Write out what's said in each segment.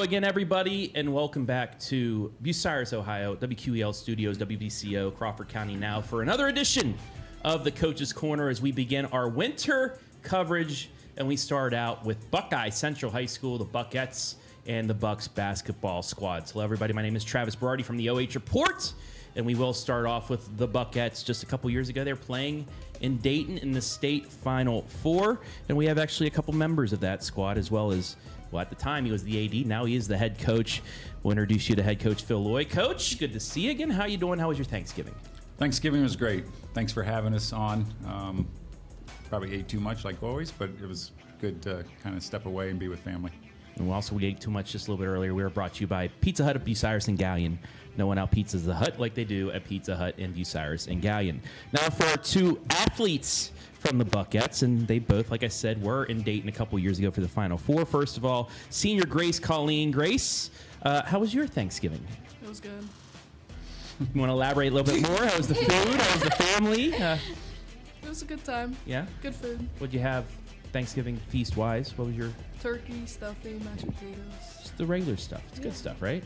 again, everybody, and welcome back to Bucyrus, Ohio, WQEL Studios, WBCO, Crawford County now for another edition of the Coach's Corner as we begin our winter coverage. And we start out with Buckeye Central High School, the Buckettes, and the Bucks basketball squads. Hello, everybody. My name is Travis Berardi from the OH Report, and we will start off with the Buckettes. Just a couple years ago, they were playing in Dayton in the state Final Four, and we have actually a couple members of that squad as well as, well, at the time he was the AD, now he is the head coach. We'll introduce you to head coach Phil Loy. Coach, good to see you again. How you doing? How was your Thanksgiving? Thanksgiving was great. Thanks for having us on. Probably ate too much like always, but it was good to kind of step away and be with family. And we ate too much just a little bit earlier. We were brought to you by Pizza Hut of Bucyrus and Gallion. No one out pizzas the Hut like they do at Pizza Hut in Bucyrus and Gallion. Now for our two athletes from the Buckettes, and they both, like I said, were in Dayton a couple years ago for the Final Four. First of all, senior Grace Colleen. Grace, how was your Thanksgiving? It was good. You want to elaborate a little bit more? How was the food? How was the family? It was a good time. Yeah? Good food. What'd you have Thanksgiving feast-wise? What was your... Turkey, stuffing, mashed potatoes. Just the regular stuff. It's good stuff, right?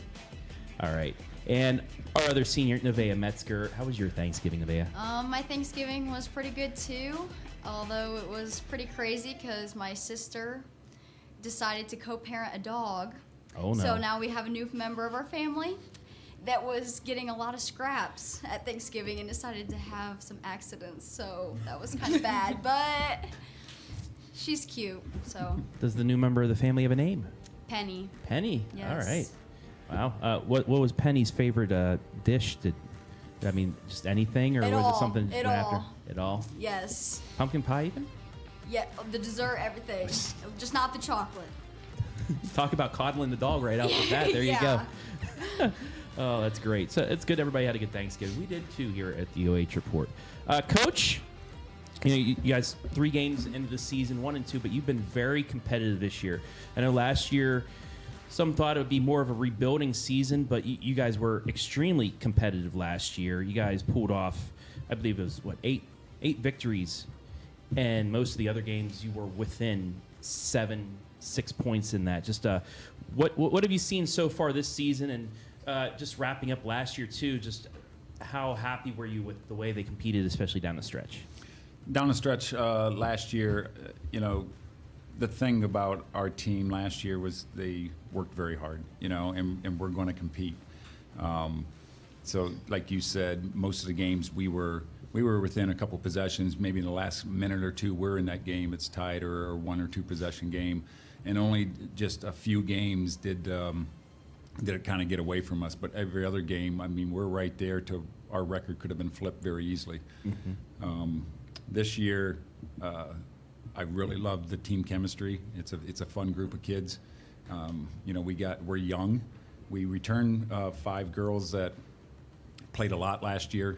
All right. And our other senior, Nevaeh Metzger. How was your Thanksgiving, Nevaeh? My Thanksgiving was pretty good too, although it was pretty crazy because my sister decided to co-parent a dog. Oh, no. So now we have a new member of our family that was getting a lot of scraps at Thanksgiving and decided to have some accidents. So that was kind of bad, but she's cute, so. Does the new member of the family have a name? Penny. Penny. Yes. All right. Wow. What was Penny's favorite dish? Just anything, or It was all. it something It went all. after? It all. Yes. Pumpkin pie, even? Yeah, the dessert, everything. Just not the chocolate. Talk about coddling the dog right out with that. There you go. Oh, that's great. So it's good everybody had a good Thanksgiving. We did too here at the OH Report. Coach, you guys 3 games into the season, 1 and 2, but you've been very competitive this year. I know last year some thought it would be more of a rebuilding season, but you guys were extremely competitive last year. You guys pulled off, I believe it was, 8 victories, and most of the other games you were within 6 points in that. Just what have you seen so far this season, and just wrapping up last year too, just how happy were you with the way they competed, especially down the stretch? Down the stretch last year, the thing about our team last year was they worked very hard, and we're going to compete. So like you said, most of the games we were within a couple possessions, maybe in the last minute or two we're in that game, it's tied, or a 1 or 2 possession game, and only just a few games did it kind of get away from us. But every other game, we're right there to our record could have been flipped very easily. Mm-hmm. This year, I really love the team chemistry. It's a fun group of kids. We're young. We returned 5 girls that played a lot last year.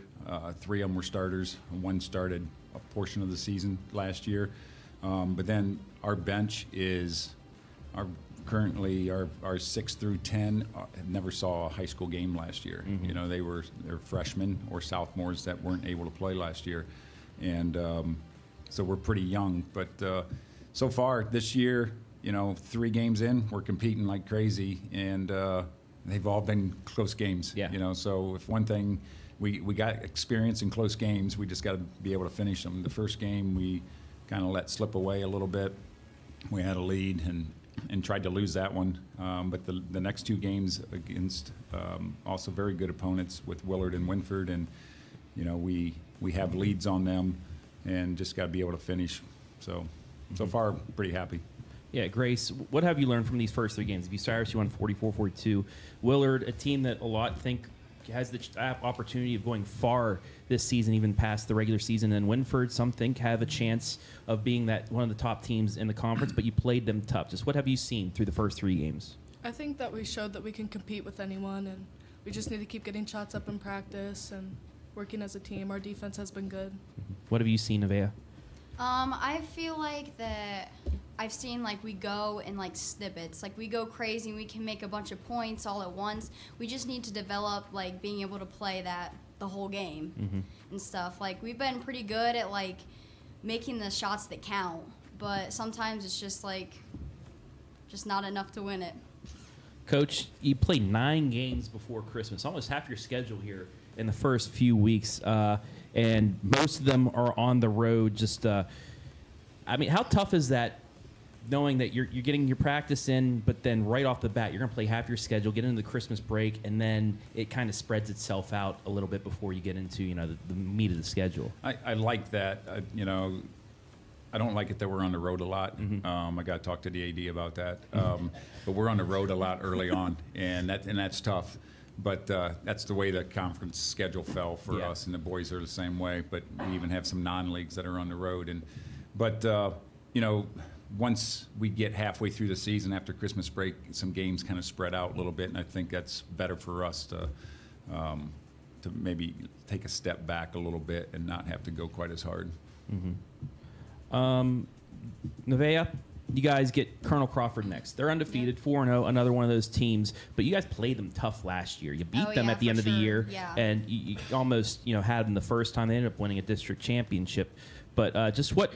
3 of them were starters. 1 started a portion of the season last year. But then our bench is currently our 6 through 10 never saw a high school game last year. Mm-hmm. They're freshmen or sophomores that weren't able to play last year, and so we're pretty young. But so far this year, 3 games in, we're competing like crazy, and they've all been close games. Yeah. So if one thing we got experience in close games, we just got to be able to finish them. The first game we kind of let slip away a little bit. We had a lead and tried to lose that one, but the next 2 games against also very good opponents with Willard and Winford, and we have leads on them, and just got to be able to finish. So far, pretty happy. Yeah, Grace, what have you learned from these first 3 games? Bucyrus, you won 44-42. Willard, a team that a lot think has the opportunity of going far this season, even past the regular season. And Winford, some think, have a chance of being that one of the top teams in the conference, but you played them tough. Just what have you seen through the first 3 games? I think that we showed that we can compete with anyone, and we just need to keep getting shots up in practice and working as a team. Our defense has been good. What have you seen, Nevaeh? I feel like that I've seen we go in snippets. We go crazy and we can make a bunch of points all at once. We just need to develop being able to play that the whole game Mm-hmm. and stuff. We've been pretty good at making the shots that count, but sometimes it's just not enough to win it. Coach, you play 9 games before Christmas, almost half your schedule here in the first few weeks, and most of them are on the road. Just, I mean, how tough is that, knowing that you're getting your practice in, but then right off the bat, you're going to play half your schedule, get into the Christmas break, and then it kind of spreads itself out a little bit before you get into, the meat of the schedule? I like that. I don't like it that we're on the road a lot. I got to talk to the AD about that. But we're on the road a lot early on, and that's tough. But that's the way the conference schedule fell for us, and the boys are the same way. But we even have some non-leagues that are on the road. But once we get halfway through the season after Christmas break, some games kind of spread out a little bit, and I think that's better for us to maybe take a step back a little bit and not have to go quite as hard. Nevaeh, you guys get Colonel Crawford next. They're undefeated, 4-0, another one of those teams. But you guys played them tough last year. You beat them at the end of the year, and you almost had them the first time. They ended up winning a district championship. But just what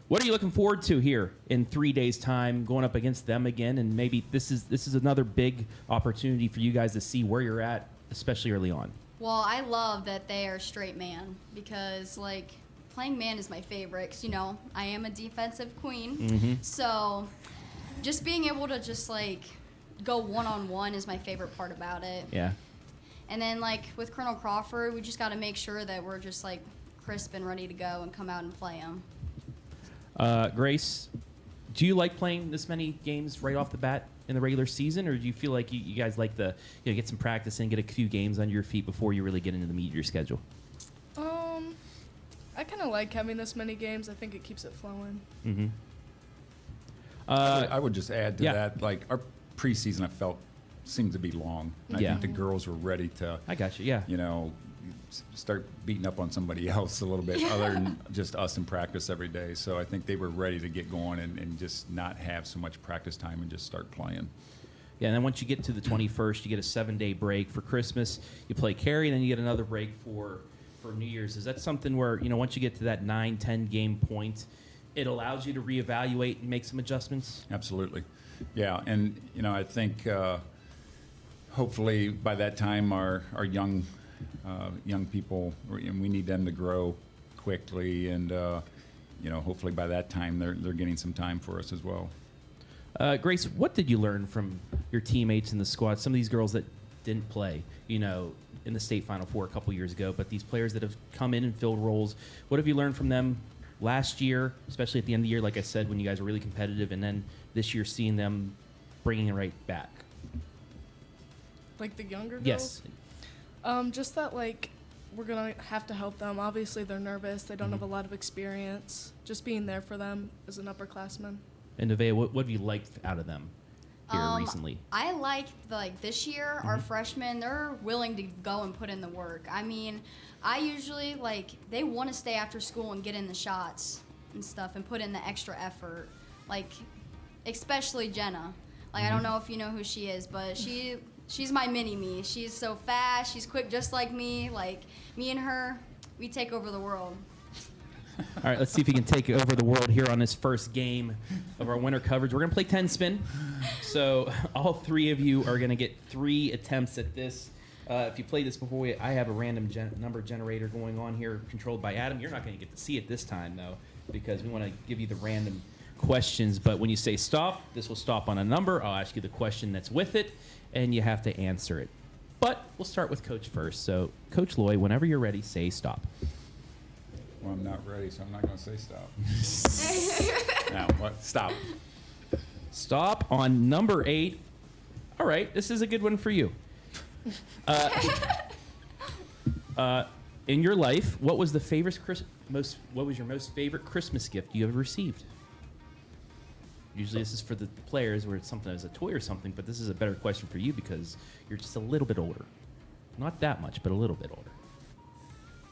are you looking forward to here in 3 days' time, going up against them again? And maybe this is another big opportunity for you guys to see where you're at, especially early on. Well, I love that they are straight man because, playing man is my favorite 'cause, I am a defensive queen. So just being able to just, go one-on-one is my favorite part about it. Yeah. And then, with Colonel Crawford, we just got to make sure that we're just, crisp and ready to go and come out and play them. Grace, do you like playing this many games right off the bat in the regular season, or do you feel like you guys like to get some practice in, get a few games under your feet before you really get into the meat of your schedule? I kind of like having this many games. I think it keeps it flowing. I would just add to that, our preseason, I felt, seemed to be long. And I think the girls were ready to, I got you, start beating up on somebody else a little bit other than just us in practice every day. So I think they were ready to get going and just not have so much practice time and just start playing. Yeah, and then once you get to the 21st, you get a 7-day break for Christmas. You play Cary, and then you get another break for New Year's. Is that something where, once you get to that 9-10 game point, it allows you to reevaluate and make some adjustments? Absolutely. Yeah, and, I think hopefully by that time our young people, and we need them to grow quickly, and hopefully by that time they're getting some time for us as well. Grace, what did you learn from your teammates in the squad? Some of these girls that didn't play, in the state Final Four a couple years ago, but these players that have come in and filled roles, what have you learned from them last year, especially at the end of the year, like I said, when you guys were really competitive, and then this year seeing them bringing it right back? Like the younger girls? Yes. Just that, we're going to have to help them. Obviously, they're nervous. They don't have a lot of experience. Just being there for them as an upperclassman. And Nevaeh, what have you liked out of them here recently? I like this year, our freshmen, they're willing to go and put in the work. I mean, I usually, they want to stay after school and get in the shots and stuff and put in the extra effort. Especially Jenna. I don't know if you know who she is, but she's my mini-me. She's so fast. She's quick just like me. Me and her, we take over the world. All right, let's see if we can take over the world here on this first game of our winter coverage. We're going to play 10 spin. So all three of you are going to get 3 attempts at this. If you played this before, I have a random number generator going on here controlled by Adam. You're not going to get to see it this time, though, because we want to give you the random questions. But when you say stop, this will stop on a number. I'll ask you the question that's with it, and you have to answer it. But we'll start with Coach first. So, Coach Loy, whenever you're ready, say stop. Well, I'm not ready, so I'm not going to say stop. Now, what? Stop. Stop on number 8. All right, this is a good one for you. In your life, what was your most favorite Christmas gift you ever received? Usually this is for the players where it's something as a toy or something, but this is a better question for you because you're just a little bit older. Not that much, but a little bit older.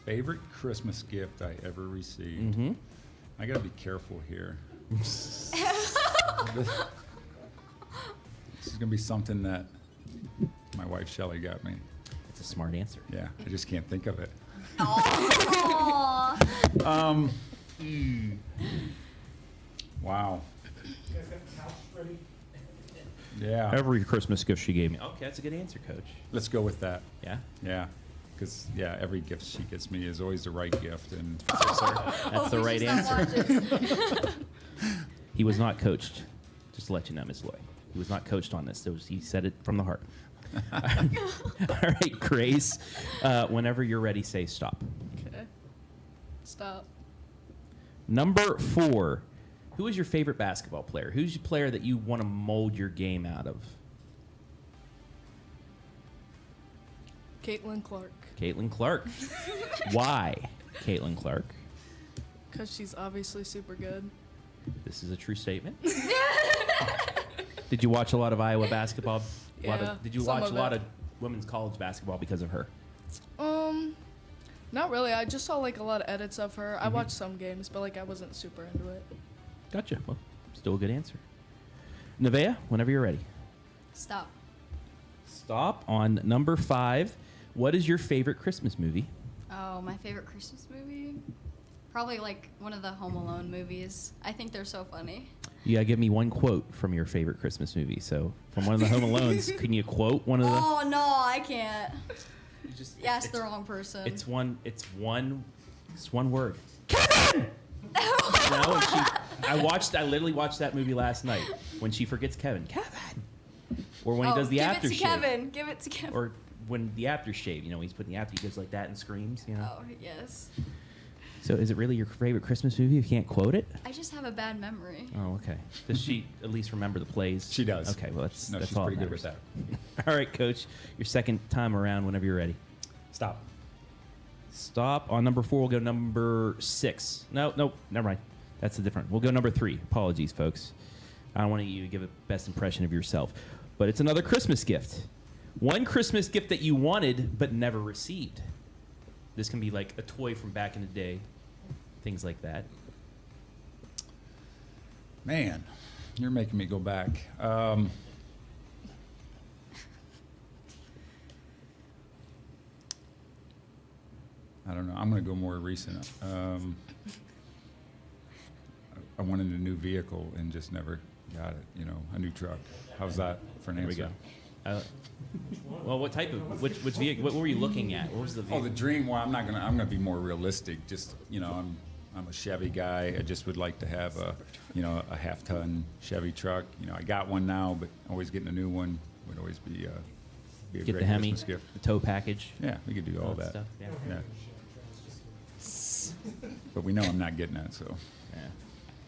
Favorite Christmas gift I ever received? I got to be careful here. This is going to be something that my wife Shelly got me. It's a smart answer. Yeah, I just can't think of it. Wow. Yeah. Every Christmas gift she gave me. Okay, that's a good answer, Coach. Let's go with that. Yeah. Yeah. Because, yeah, every gift she gets me is always the right gift. And That's the right answer. He was not coached. Just to let you know, Miss Loy. He was not coached on this. He said it from the heart. All right, Grace. Whenever you're ready, say stop. Okay. Stop. Number 4. Who is your favorite basketball player? Who's your player that you want to mold your game out of? Caitlin Clark. Caitlin Clark. Why Caitlin Clark? Because she's obviously super good. This is a true statement. Did you watch a lot of Iowa basketball? Yeah, Did you some watch of a lot it. of women's college basketball because of her? Not really. I just saw like a lot of edits of her. I watched some games, but like I wasn't super into it. Gotcha. Well, still a good answer. Nevaeh, whenever you're ready. Stop. Stop on number 5. What is your favorite Christmas movie? Oh, my favorite Christmas movie? Probably like one of the Home Alone movies. I think they're so funny. You gotta give me one quote from your favorite Christmas movie. So, from one of the Home Alones, can you quote one of the? Oh no, I can't. You asked the it's- wrong person. It's one word. Kevin. No, and I literally watched that movie last night when she forgets Kevin. Kevin. Or when he does the aftershave. Give it to Kevin. Give it to Kevin. Or when the aftershave, when he's putting the after, he goes like that and screams, Oh yes. So is it really your favorite Christmas movie? You can't quote it? I just have a bad memory. Oh, okay. Does she at least remember the plays? She does. Okay, well that's she's all pretty that good with matters. that. All right, Coach. Your second time around whenever you're ready. Stop. Stop. On number 4, we'll go number 6. No, never mind. That's a different. We'll go number 3. Apologies, folks. I don't want you to give a best impression of yourself. But it's another Christmas gift. One Christmas gift that you wanted but never received. This can be like a toy from back in the day. Things like that. Man, you're making me go back. I don't know. I'm going to go more recent. I wanted a new vehicle and just never got it. A new truck. How's that for an There we answer? go. Well, what type of which vehicle? What were you looking at? What was the vehicle? Oh, the dream. Well, I'm gonna be more realistic. Just I'm a Chevy guy. I just would like to have a half-ton Chevy truck. I got one now, but always getting a new one would always be a Get great the Hemi, Christmas gift. the tow package. Yeah, we could do all that. Stuff. Yeah. Yeah. But we know I'm not getting that, so. Yeah.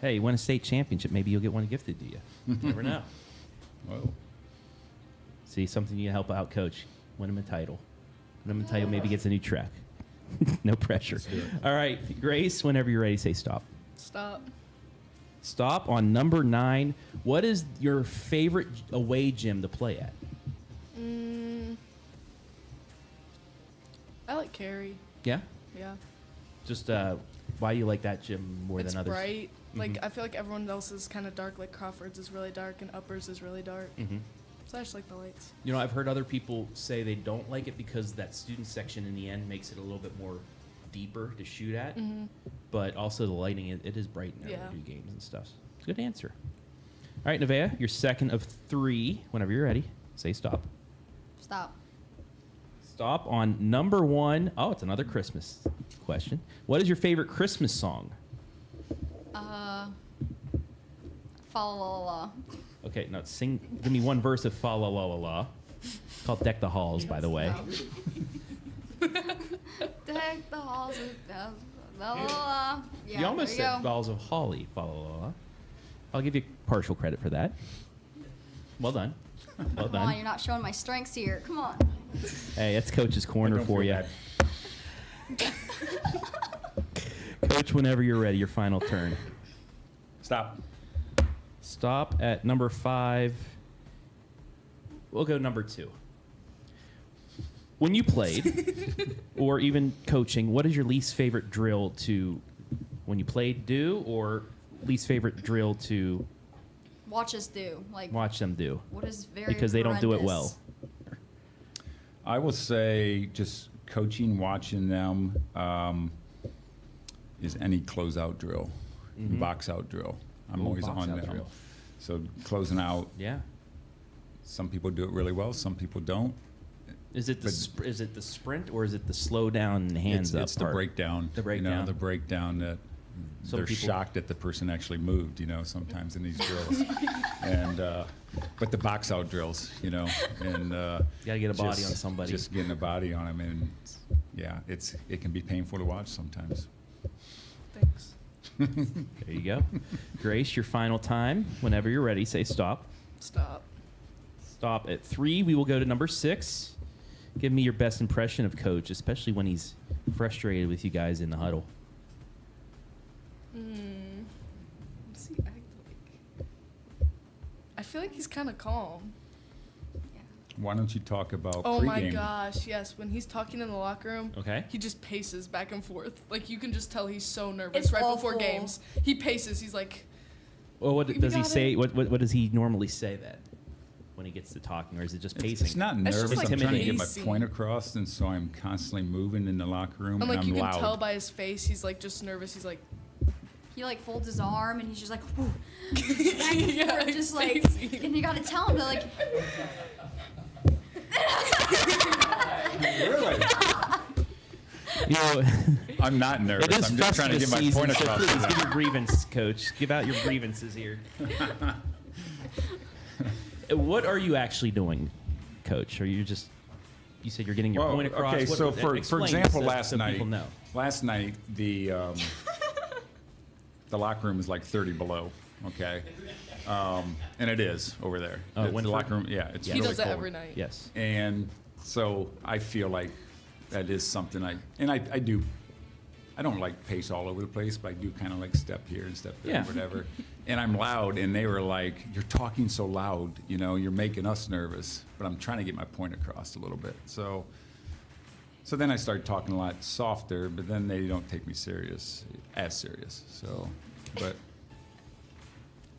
Hey, you win a state championship. Maybe you'll get one gifted to you. You never know. Whoa. See, something you help out, Coach. Win him a title. Win him a title. Maybe gets a new truck. No pressure. All right, Grace. Whenever you're ready, say stop. Stop. Stop on number 9. What is your favorite away gym to play at? I like Carrie. Yeah. Yeah. Just why do you like that gym more It's than others? bright. Like Mhm. I feel like everyone else is kind of dark. Like Crawford's is really dark and Uppers is really dark. Mm-hmm. So I just like the lights. I've heard other people say they don't like it because that student section in the end makes it a little bit more deeper to shoot at. Mm-hmm. But also the lighting, it is bright in there Yeah. to do games and stuff. Good answer. All right, Nevaeh, your second of 3. Whenever you're ready, say stop. Stop. Stop on number 1. Oh, it's another Christmas question. What is your favorite Christmas song? Fa la la la. Okay, now sing. Give me one verse of Fa La La La La. It's called Deck the Halls, by the way. Deck the halls with bells. La la la. Yeah, You almost there said Balls of Holly, Fa La La La. I'll give you partial credit for that. Well done. Well Come on, done. you're not showing my strengths here. Come on. Hey, that's Coach's corner Don't for feel you. bad. Coach, whenever you're ready, your final turn. Stop. Stop at number 5. We'll go number 2. When you played, or even coaching, what is your least favorite drill to, when you played, do, or least favorite drill to Watch us do. Like, watch them do? what is very Because they don't do it well. horrendous. I will say just coaching, watching them is any closeout drill, Mhm. box out drill. I'm Ooh, always box on out them. drill. So closing out, Yeah. some people do it really well, some people don't. Is it the sprint or is it the slow down and hands up It's the part? breakdown. The breakdown. The breakdown that Some they're people- shocked that the person actually moved, sometimes in these drills. And but the box out drills, and Gotta get a body on somebody. Just getting a body on them, and yeah, it can be painful to watch sometimes. Thanks. There you go. Grace, your final time. Whenever you're ready, say stop. Stop. Stop at 3. We will go to number 6. Give me your best impression of Coach, especially when he's frustrated with you guys in the huddle. What's he act like? I feel like he's kind of calm. Why don't you talk about Oh my pregame? gosh, yes. When he's talking in the locker room, Okay. he just paces back and forth. Like, you can just tell he's so nervous It's right before awful. games. He paces. He's like, Well, what We does he got say? it. What does he normally say then when he gets to talking, or is it just pacing? It's not It's just nervous. like I'm trying to get my pacing. point across, and so I'm constantly moving in the locker room, and like I'm you can loud. tell by his face, he's like just nervous. He's like, He like folds his arm and he's just like, whew, back and Yeah, forth, just like, pacing. and you gotta tell him that like, Really? You know, I'm not nervous. it is I'm just trying to get Festivus my season, point so across. please to give them. your grievance, Coach. Give out your grievances here. What are you actually doing, Coach? Are you just? You said you're getting your Well, point across. okay, What- so for explain example, so- last so night, people know. the the locker room is like 30 below, okay, and it is over there. Oh, the Winford? locker room, yeah, it's he really does it cold. every night. Yes. And so I feel like that is something I do. I don't like pace all over the place, but I do kind of like step here and step there, Yeah. whatever. And I'm loud, and they were like, "You're talking so loud, you're making us nervous." But I'm trying to get my point across a little bit. So then I started talking a lot softer, but then they don't take me as serious. So, but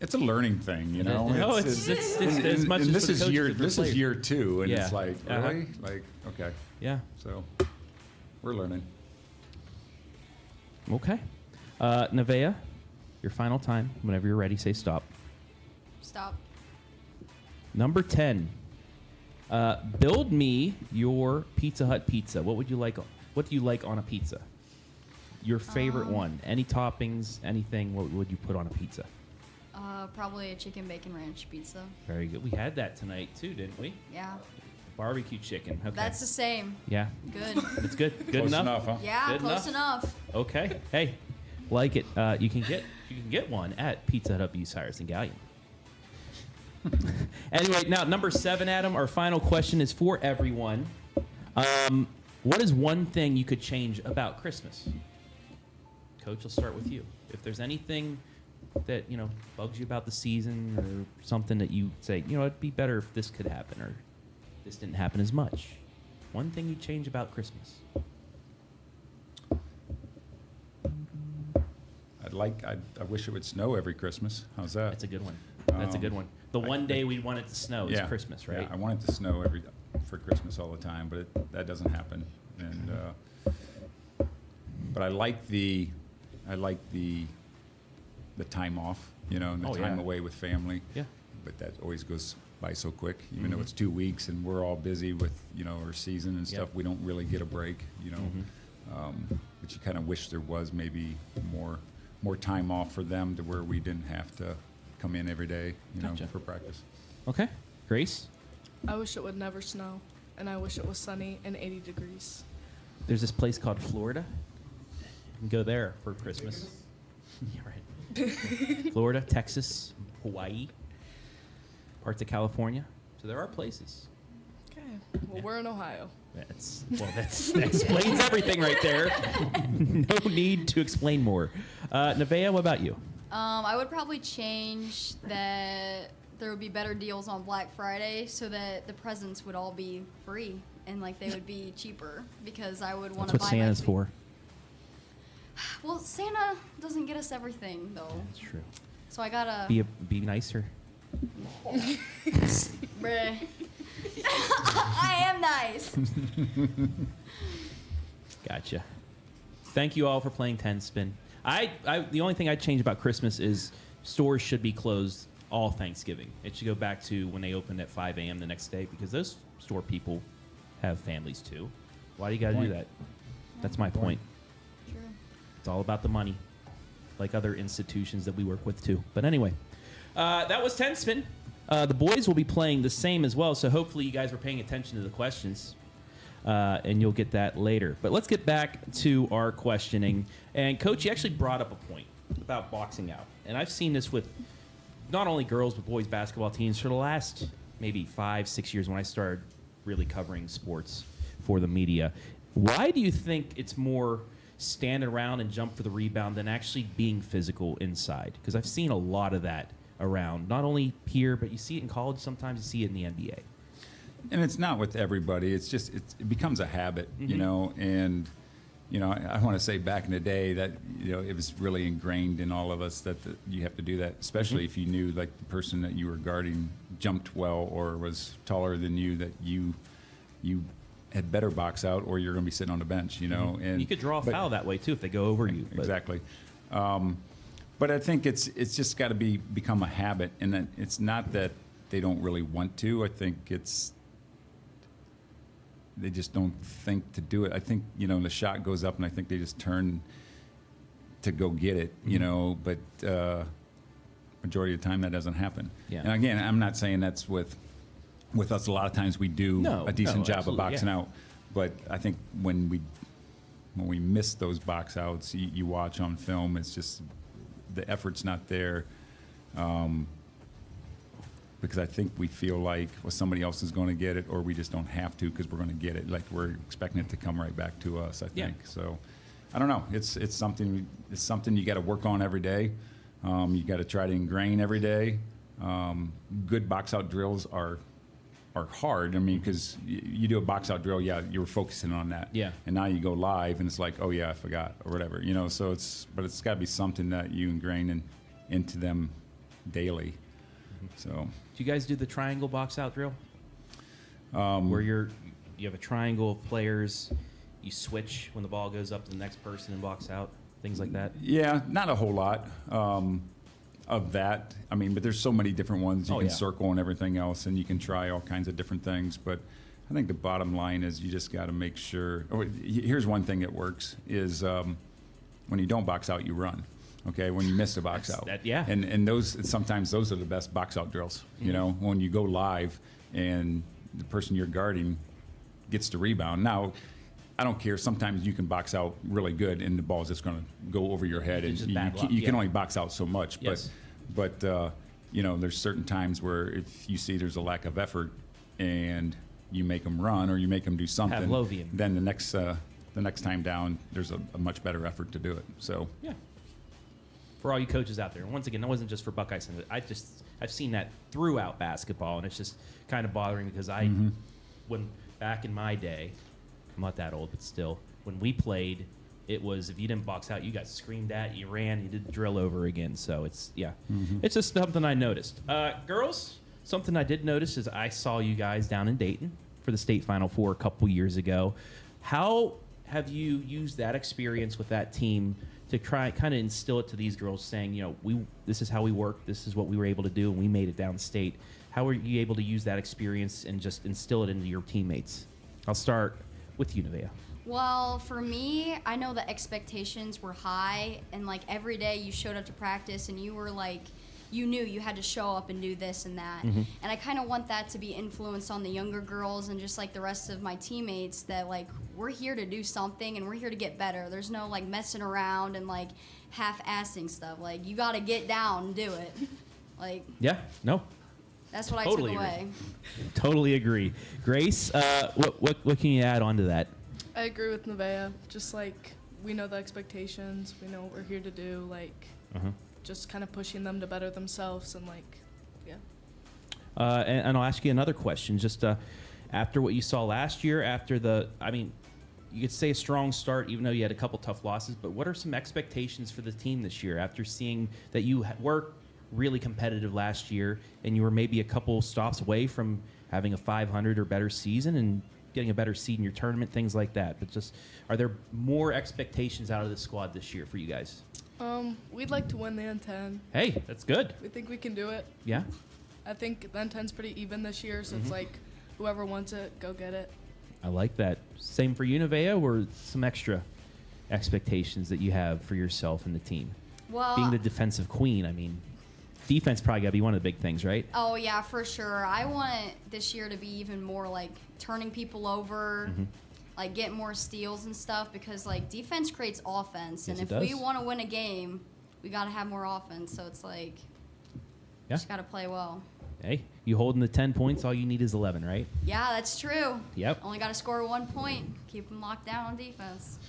it's a learning thing, No, it's as much and as this for the is coach as for the this is player. year 2, and it's Yeah. like, Uh-huh. really, like, okay. Yeah. So we're learning. Okay. Nevaeh, your final time. Whenever you're ready, say stop. stop. Number 10. Build me your Pizza Hut pizza. What would you like? What do you like on a pizza? Your favorite one. Any toppings, anything? What would you put on a pizza? Probably a chicken bacon ranch pizza. Very good. We had that tonight too, didn't we? Yeah, Barbecue chicken. Okay. that's the same. Yeah. Good. It's good. Good Close enough. huh? Yeah, Good close enough. enough. Okay. Hey, like it. You can get one at Pizza Hut up Bucyrus and Gallion. Anyway, now number 7, Adam. Our final question is for everyone. What is one thing you could change about Christmas? Coach, I'll start with you. If there's anything that bugs you about the season, or something that you say, it'd be better if this could happen, or this didn't happen as much. One thing you change about Christmas. I wish it would snow every Christmas. How's that? That's a good one. That's a good one. The one day we want it to snow is Christmas, right? Yeah, I want it to snow for Christmas all the time, but that doesn't happen. And but I like the time off, and the Oh, time yeah. away with family. Yeah. But that always goes by so quick, even though it's 2 weeks and we're all busy with our season and stuff. Yeah. We don't really get a break, but you kind of wish there was maybe more time off for them, to where we didn't have to come in every day, Gotcha. for practice. Okay. Grace, I wish it would never snow, and I wish it was sunny and 80 degrees. there's this place called Florida. You can go there for Christmas. Yeah, right. Florida, Texas, Hawaii, parts of California. So there are places. Okay. Well, we're in Ohio. That explains everything right there. No need to explain more. Nevaeh, what about you? I would probably change that there would be better deals on Black Friday, so that the presents would all be free and like they would be cheaper, because I would want That's to what buy Santa's for. Well, Santa doesn't get us everything though, That's true. so I gotta. Be nicer. Bruh. I am nice. Gotcha. Thank you all for playing 10 Spin. The only thing I'd change about Christmas is stores should be closed all Thanksgiving. It should go back to when they opened at 5 a.m. the next day, because those store people have families too. Why do you got to do that? That's my point. True. It's all about the money, like other institutions that we work with too. But anyway, that was 10 spin. The boys will be playing the same as well, so hopefully you guys are paying attention to the questions, and you'll get that later. But let's get back to our questioning. And Coach, you actually brought up a point about boxing out, and I've seen this with not only girls but boys basketball teams for the last maybe 5-6 years when I started really covering sports for the media. Why do you think it's more stand around and jump for the rebound than actually being physical inside? Because I've seen a lot of that around, not only here, but you see it in college, sometimes you see it in the NBA. And it's not with everybody. It's just it becomes a habit, you know. And you know, I want to say back in the day that it was really ingrained in all of us that you have to do that, especially if you knew like the person that you were guarding jumped well or was taller than you, that you had better box out or you're going to be sitting on the bench, And you could draw a foul that way too if they go over you. But. Exactly. But I think it's just got to become a habit, and that it's not that they don't really want to. I think they just don't think to do it. I think the shot goes up, and I think they just turn to go get it. But majority of the time that doesn't happen. Yeah. And again, I'm not saying that's with us. A lot of times we do a decent job of boxing out, but I think when we miss those box outs, you watch on film, it's just the effort's not there, because I think we feel like somebody else is going to get it, or we just don't have to because we're going to get it. Like we're expecting it to come right back to us. I think so. I don't know. It's something you got to work on every day. You got to try to ingrain every day. Good box out drills are hard. I mean, because you do a box out drill, you were focusing on that. Yeah. And now you go live, and it's like, oh yeah, I forgot, or whatever. So it's got to be something that you ingrain into them daily. So. Do you guys do the triangle box out drill? Where you have a triangle of players, you switch when the ball goes up to the next person and box out, things like that? Yeah, not a whole lot of that. I mean, but there's so many different ones. You can circle and everything else, and you can try all kinds of different things. But I think the bottom line is you just got to make sure. Here's one thing that works is when you don't box out, you run. Okay, when you miss a box out. And sometimes those are the best box out drills. When you go live and the person you're guarding gets the rebound. Now, I don't care. Sometimes you can box out really good, and the ball's just going to go over your head, and you can only box out so much. Yes. But there's certain times where if you see there's a lack of effort, and you make them run or you make them do something, then the next time down, there's a much better effort to do it. So yeah. For all you coaches out there, and once again, that wasn't just for Buckeye Center. I've seen that throughout basketball, and it's just kind of bothering because when back in my day, I'm not that old, but still, when we played, it was if you didn't box out, you got screamed at, you ran, you did the drill over again. So it's it's just something I noticed. Girls, something I did notice is I saw you guys down in Dayton for the state Final Four a couple years ago. How have you used that experience with that team to try kind of instill it to these girls, saying, this is how we work, this is what we were able to do, and we made it downstate? How were you able to use that experience and just instill it into your teammates? I'll start with you, Nevaeh. Well, for me, I know the expectations were high, and like every day you showed up to practice and you were like, you knew you had to show up and do this and that. And I kind of want that to be influenced on the younger girls and just like the rest of my teammates, that like we're here to do something and we're here to get better. There's no like messing around and like half-assing stuff. Like you got to get down and do it. Like that's what totally I took away. Totally agree. Grace, what can you add on to that? I agree with Nevaeh. Just like we know the expectations, we know what we're here to do. Like just kind of pushing them to better themselves and and I'll ask you another question. Just after what you saw last year, you could say a strong start, even though you had a couple tough losses. But what are some expectations for the team this year after seeing that you were really competitive last year and you were maybe a couple stops away from having a 500 or better season and getting a better seed in your tournament, things like that. But just, are there more expectations out of the squad this year for you guys? We'd like to win the N10. Hey, that's good. We think we can do it. Yeah. I think the N10's pretty even this year, so it's like whoever wants it, go get it. I like that. Same for you, Nevaeh, or some extra expectations that you have for yourself and the team? Well, Being the defensive queen, I mean, defense probably got to be one of the big things, right? oh yeah, for sure. I want this year to be even more like turning people over, like get more steals and stuff, because like defense creates offense, and Yes, if it we does. want to win a game, we got to have more offense. So it's like, Yeah. just got to play well. Hey, you holding the 10 points, all you need is 11, right? Yeah, that's true. Yep. Only got to score 1 point. Keep them locked down on defense.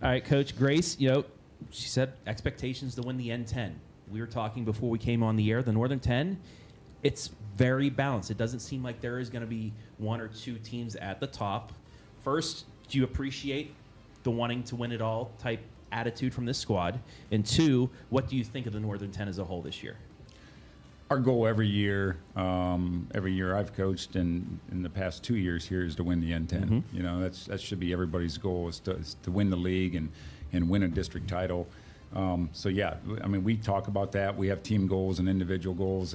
All right, Coach Grace, she said expectations to win the N10. We were talking before we came on the air, the Northern 10, it's very balanced. It doesn't seem like there is going to be one or two teams at the top. First, do you appreciate the wanting to win it all type attitude from this squad? And two, what do you think of the Northern 10 as a whole this year? Our goal every year I've coached, and in the past 2 years here, is to win the N10. That should be everybody's goal, is to win the league and win a district title. So yeah, I mean, we talk about that. We have team goals and individual goals,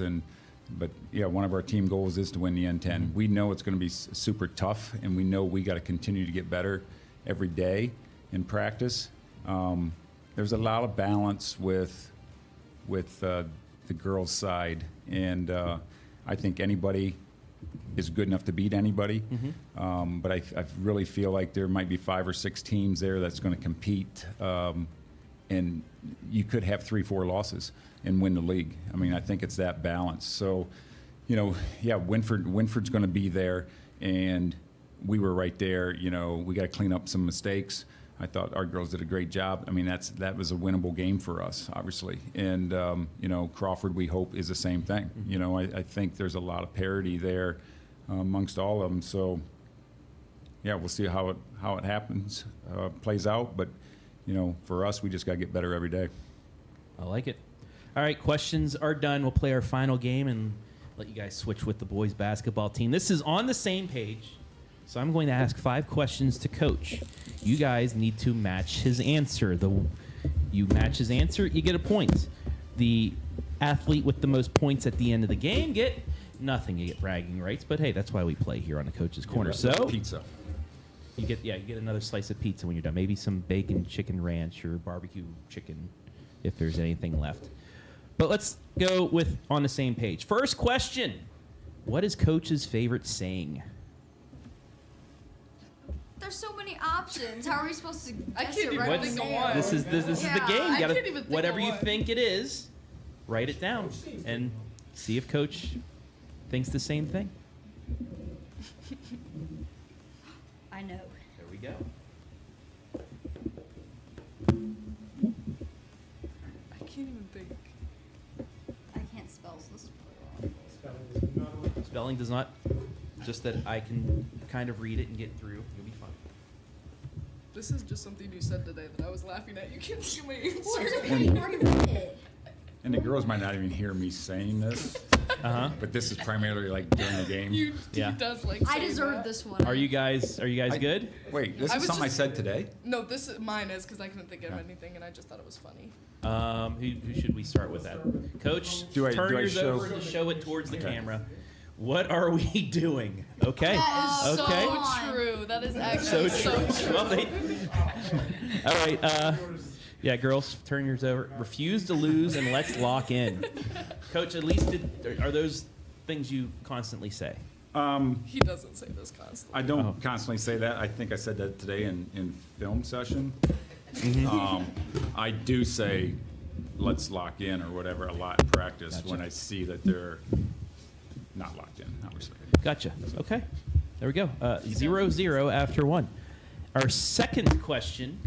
but yeah, one of our team goals is to win the N10. We know it's going to be super tough, and we know we got to continue to get better every day in practice. There's a lot of balance with the girls' side, and I think anybody is good enough to beat anybody. But I really feel like there might be 5 or 6 teams there that's going to compete, and you could have 3-4 losses and win the league. I mean, I think it's that balance. So, yeah, Winford's going to be there, and we were right there. We got to clean up some mistakes. I thought our girls did a great job. I mean, that was a winnable game for us, obviously. And, Crawford, we hope, is the same thing. I think there's a lot of parity there amongst all of them. So, yeah, we'll see how it happens, plays out. But, for us, we just got to get better every day. I like it. All right, questions are done. We'll play our final game and let you guys switch with the boys basketball team. This is on the same page, so I'm going to ask 5 questions to Coach. You guys need to match his answer. You match his answer, you get a point. The athlete with the most points at the end of the game get nothing. You get bragging rights, but hey, that's why we play here on the Coach's Corner. So pizza. you get another slice of pizza when you're done. Maybe some bacon chicken ranch or barbecue chicken if there's anything left. But let's go with on the same page. First question. What is Coach's favorite saying? There's so many options. How are we supposed to I guess can't it even right think of there? one. This is the Yeah, game. I You gotta, can't even think whatever of you one. think it is, write it down and see if Coach thinks the same thing. I know. There we go. I can't even think. I can't spell, so this is really wrong. Spelling does not, just that I can kind of read it and get through. You'll be fine. This is just something you said today that I was laughing at. You can't see my Well, answer. it's okay. You already read it. And the girls might not even hear me saying this, but this is primarily like during the game. He Yeah. does like. I saying deserve that. this one. Are you guys good? Wait, this I is was something I just- said today? No, mine is because I couldn't think of Yeah. anything and I just thought it was funny. Who should we start with that? Coach, Do I turn yours show- over to show it towards the Okay. camera. What are we doing? Okay. That is Okay. So true. That is actually So true. Well, all right. Yeah, girls, turn yours over. Refuse to lose and let's lock in. Coach, at least are those things you constantly say? He doesn't say this constantly. I don't constantly say that. I think I said that today in film session. I do say, let's lock in or whatever a lot in practice when I see that they're not locked in, obviously. Gotcha. Okay. There we go. 0-0 after 1. Our second question,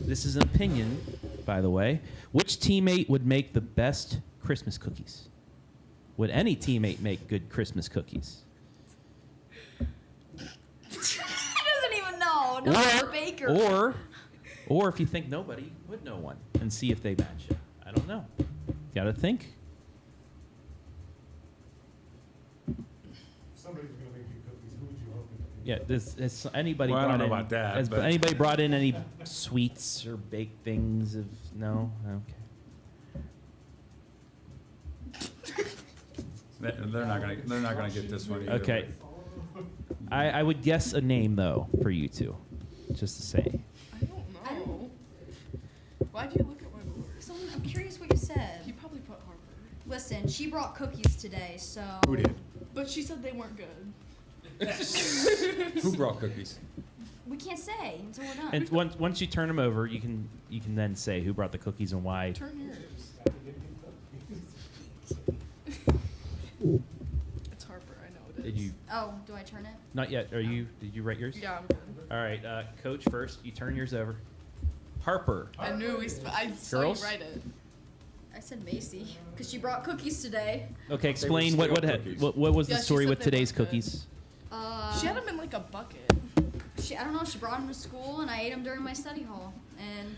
this is an opinion, by the way. Which teammate would make the best Christmas cookies? Would any teammate make good Christmas cookies? He doesn't even know. No baker. Or if you think nobody would know one, and see if they match it. I don't know. Got to think. Somebody's going to make you cookies. Who would you hope it Yeah. Has anybody Well, I brought don't know in, about that, Has but- anybody brought in any sweets or baked things? No. Okay. They're not gonna get this one either. Okay. I would guess a name though for you two, just to say. I don't know. Why'd you look at my board? I'm curious what you said. You probably put Harper. Listen, she brought cookies today, so. Who did? But she said they weren't good. Who brought cookies? We can't say until we're done. And once you turn them over, you can then say who brought the cookies and why. Turn yours. It's Harper, I know it is. Did you? Oh, do I turn it? Not yet. Did you write yours? Yeah, I'm good. All right, Coach. First, you turn yours over. Harper. I knew I saw Girls? you write it. I said Macy, because she brought cookies today. Okay, explain what stale cookies. what was Yeah, the she story said with they today's weren't good. cookies? She had them in like a bucket. I don't know, she brought them to school, and I ate them during my study hall. And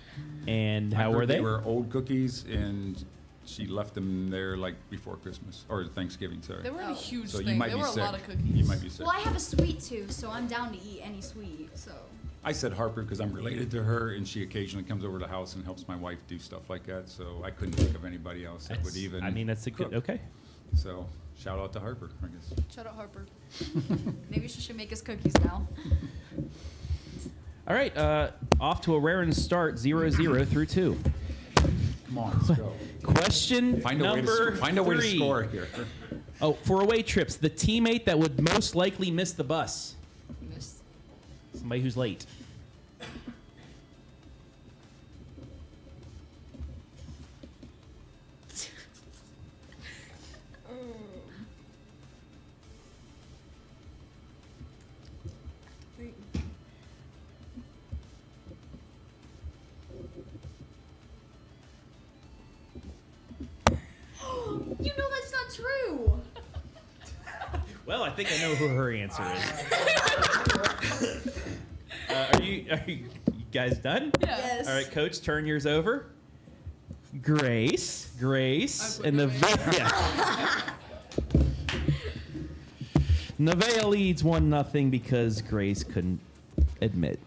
And I how heard were they? They were old cookies, and she left them there like before Christmas or Thanksgiving. Sorry. They were in a Oh. huge So thing. you might There be were sick. a lot of cookies. You might be sick. well, I have a sweet tooth, so I'm down to eat any sweet. So I said Harper because I'm related to her, and she occasionally comes over to the house and helps my wife do stuff like that. So I couldn't think of anybody else that would even. I mean, that's a good. cook. Okay. So shout out to Harper, I guess. Shout out Harper. maybe she should make us cookies now. All right. Off to a raring start. 0-0 through 2. Come on, let's go. Question Find a way number to find a way to 3. score here. Oh, for away trips, the teammate that would most likely miss the bus. Somebody who's late. You know that's not true. Well, I think I know who her answer is. Are you guys done? Yeah. Yes. All right, Coach, turn yours over. Grace, I and put Nevaeh. Nevaeh leads 1-0 because Grace couldn't admit.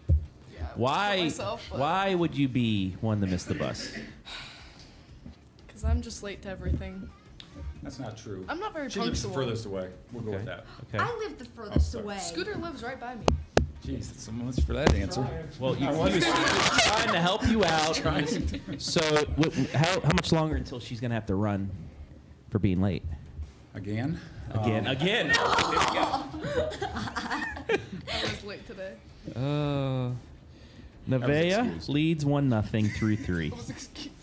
Yeah, I put Why? myself, but- Why would you be one to miss the bus? Because I'm just late to everything. That's not true. I'm not very She lives punctual. the furthest away. We'll go with Okay. that. Okay. I live the furthest sorry. away. Scooter lives right by me. Jeez, so much for that answer. Well, he was trying to help you out. So, how much longer until she's gonna have to run for being late? Again? Again. I was late today. Nevaeh excused. leads 1-0 through 3. I was excused.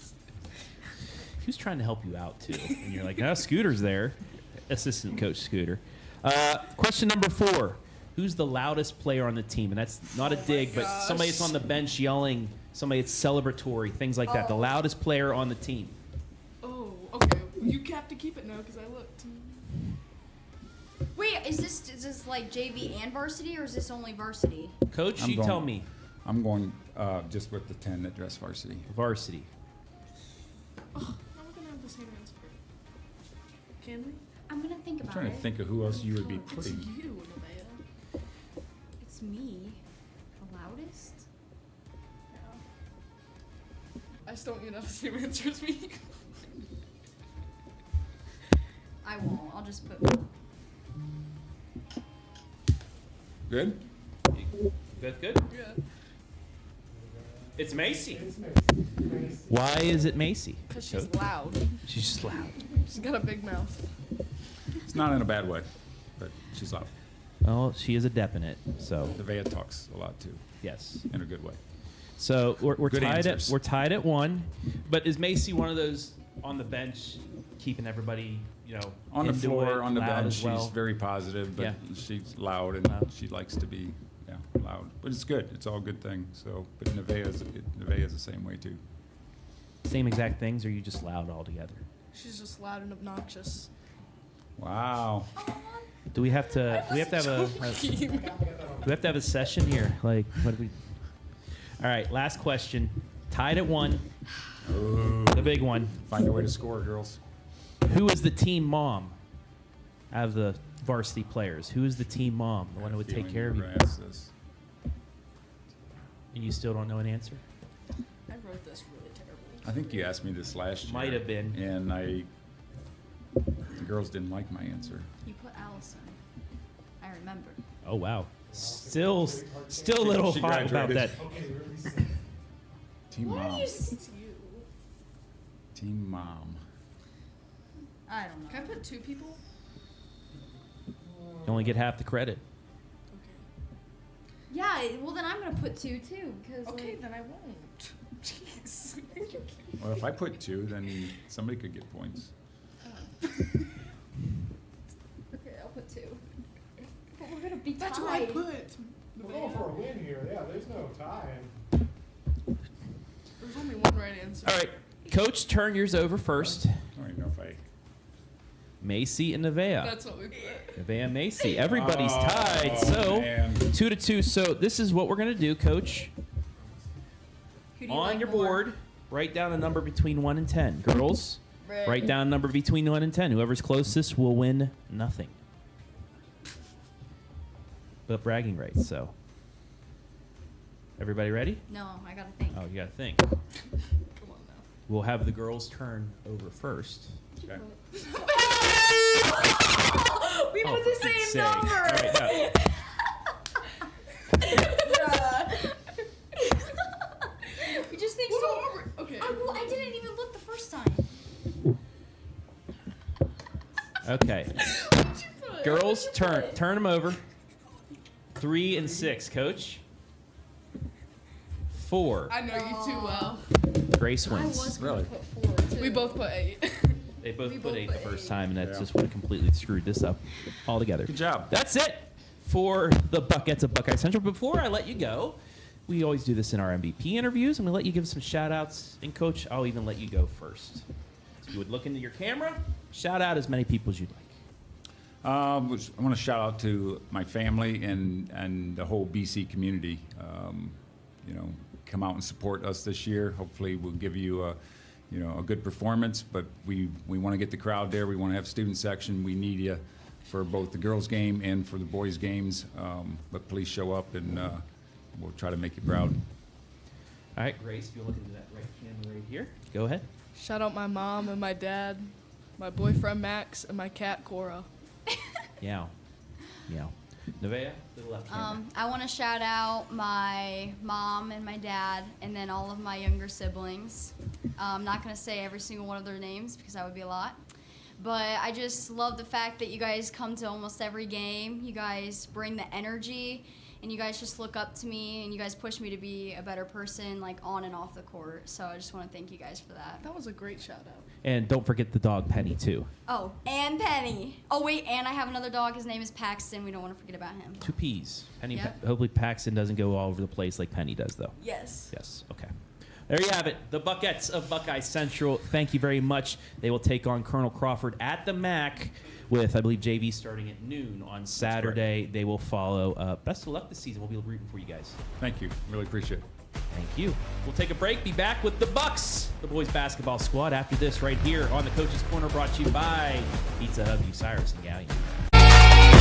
He was trying to help you out too, and you're like, "Oh, Scooter's there." Assistant coach Scooter. Question number 4: who's the loudest player on the team? And that's not a dig, but gosh. somebody that's on the bench yelling, somebody that's celebratory, things like that. The Oh. loudest player on the team. Oh, okay. You have to keep it now because I looked. Wait, is this like JV and varsity, or is this only varsity? Coach, I'm you going- tell me. I'm going just with the 10 that dress varsity. Varsity. Oh, now we're going to have the same answer. Can we? I'm gonna think I'm about trying it. to think of who else you would be It's putting. you, Nevaeh. It's me, the loudest. I still don't even have the same answer as me. I won't. I'll just put. Good? That's good. Yeah. It's Macy. Why is it Macy? Because she's Coach? loud. She's just loud. She's got a big mouth. It's not in a bad way, but she's loud. Well, she is adept in it, so Nevaeh talks a lot too, yes. in a good way. So we're Good tied answers. at 1. But is Macy one of those on the bench, keeping everybody, On the into floor, it, on the loud bench, as well? she's very positive, but Yeah. she's loud and Loud. she likes to be loud. But it's good. It's all good thing. So, but Nevaeh is the same way too. Same exact things, or are you just loud altogether? She's just loud and obnoxious. Wow. Do we have to? Do we have to have a? Joking. Do we have to have a session here? Like, what do we? All right, last question. Tied at 1. The big one. Find a way to score, girls. Who is the team mom? out of the varsity players, who is the team mom, the one who would take care of you? And you still don't know an answer? I wrote this really terrible. I think you asked me this last year. Might have been. And the girls didn't like my answer. You put Allison. I remember. Oh, wow. Still a little She hot about graduated. that. Team Why mom. do you It's you. Team mom. I don't know. Can I put 2 people? You only get half the credit. Okay. Yeah, well then I'm gonna put 2 too, because Okay, then I won't. Jeez. Well, if I put 2, then somebody could get points. Okay, I'll put 2. But we're gonna be tied. That's what I put. We're going for a win here. Yeah, there's no tying. There's only one right answer. All right, Coach, turn yours over first. I don't even know if I. Macy and Nevaeh. That's what we put. Nevaeh and Macy. Everybody's Oh, tied. So man. 2-2. So this is what we're going to do, Coach. Who do you On like your more? board, write down a number between 1 and 10. Girls, Right. write down a number between 1 and 10. Whoever's closest will win nothing. But bragging rights, so. Everybody ready? No, I gotta think. Oh, you got to think. Come on now. We'll have the girls turn over first. Okay. We Oh, put for the same Pete's sake. number. All right, no. We just think What so. are we- Okay. I didn't even look the first time. Okay. Girls, turn them over. 3 and 6, Coach. 4. I know you too well. Grace I wins. was gonna Really? put 4 too. We both put 8. They both We put both 8 put the first 8. time, and that's Yeah. just what completely screwed this up altogether. Good job. That's it for the Buckets of Buckeye Central. Before I let you go, we always do this in our MVP interviews. I'm going to let you give some shout-outs. And, Coach, I'll even let you go first. So you would look into your camera, shout out as many people as you'd like. I want to shout out to my family and the whole BC community. You know, come out and support us this year. Hopefully, we'll give you a good performance. But we want to get the crowd there. We want to have student section. We need you for both the girls' game and for the boys' games. But please show up, and we'll try to make you proud. All right, Grace, if you look into that right camera right here, go ahead. Shout out my mom and my dad, my boyfriend Max, and my cat Cora. Meow. Meow. Nevaeh, to the left camera. I want to shout out my mom and my dad, and then all of my younger siblings. I'm not going to say every single one of their names because that would be a lot. But I just love the fact that you guys come to almost every game. You guys bring the energy, and you guys just look up to me, and you guys push me to be a better person, like on and off the court. So I just want to thank you guys for that. That was a great shout out. And don't forget the dog Penny, too. Oh, and Penny. Oh, wait, and I have another dog. His name is Paxton. We don't want to forget about him. 2 P's. Penny. Yep. Hopefully Paxton doesn't go all over the place like Penny does, though. Yes. Yes. Okay. There you have it. The Buckets of Buckeye Central. Thank you very much. They will take on Colonel Crawford at the MAC with, I believe, JV starting at noon on Saturday. They will follow. Best of luck this season. We'll be rooting for you guys. Thank you. Really appreciate it. Thank you. We'll take a break. Be back with the Bucks, the boys basketball squad, after this right here on the Coach's Corner, brought to you by Pizza Hut, Cyrus and Gallion.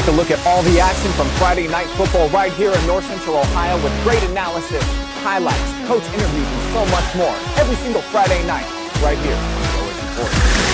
Take a look at all the action from Friday Night Football right here in North Central Ohio with great analysis, highlights, coach interviews, and so much more. Every single Friday night right here on the OH Report.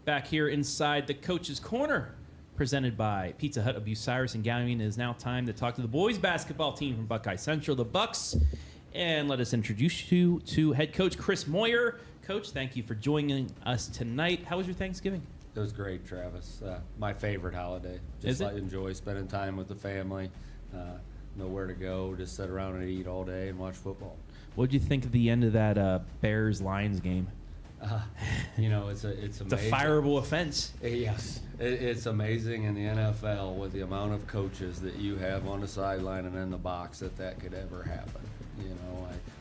Back here inside the Coach's Corner, presented by Pizza Hut of Bucyrus and Galion. It is now time to talk to the boys basketball team from Buckeye Central, the Bucks. And let us introduce you to head coach Chris Moyer. Coach, thank you for joining us tonight. How was your Thanksgiving? It was great, Travis. My favorite holiday. Is it? I enjoy spending time with the family. Nowhere to go. Just sit around and eat all day and watch football. What did you think at the end of that Bears-Lions game? It's amazing. It's a fireable offense. Yes, it's amazing in the NFL with the amount of coaches that you have on the sideline and in the box that could ever happen.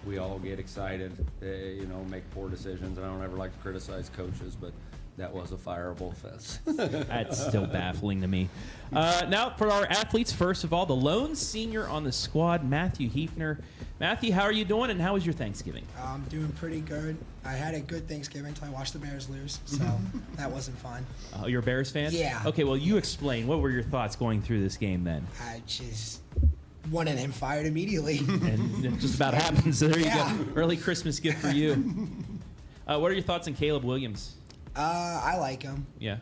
We all get excited, make poor decisions, and I don't ever like to criticize coaches, but that was a fireable offense. That's still baffling to me. Now for our athletes, first of all, the lone senior on the squad, Matthew Hefner. Matthew, how are you doing, and how was your Thanksgiving? I'm doing pretty good. I had a good Thanksgiving until I watched the Bears lose, so that wasn't fun. You're a Bears fan? Yeah. Okay, well, you explain. What were your thoughts going through this game then? I just wanted him fired immediately. And it just about happened, so there you Yeah. go. Early Christmas gift for you. What are your thoughts on Caleb Williams? I like him. Yeah.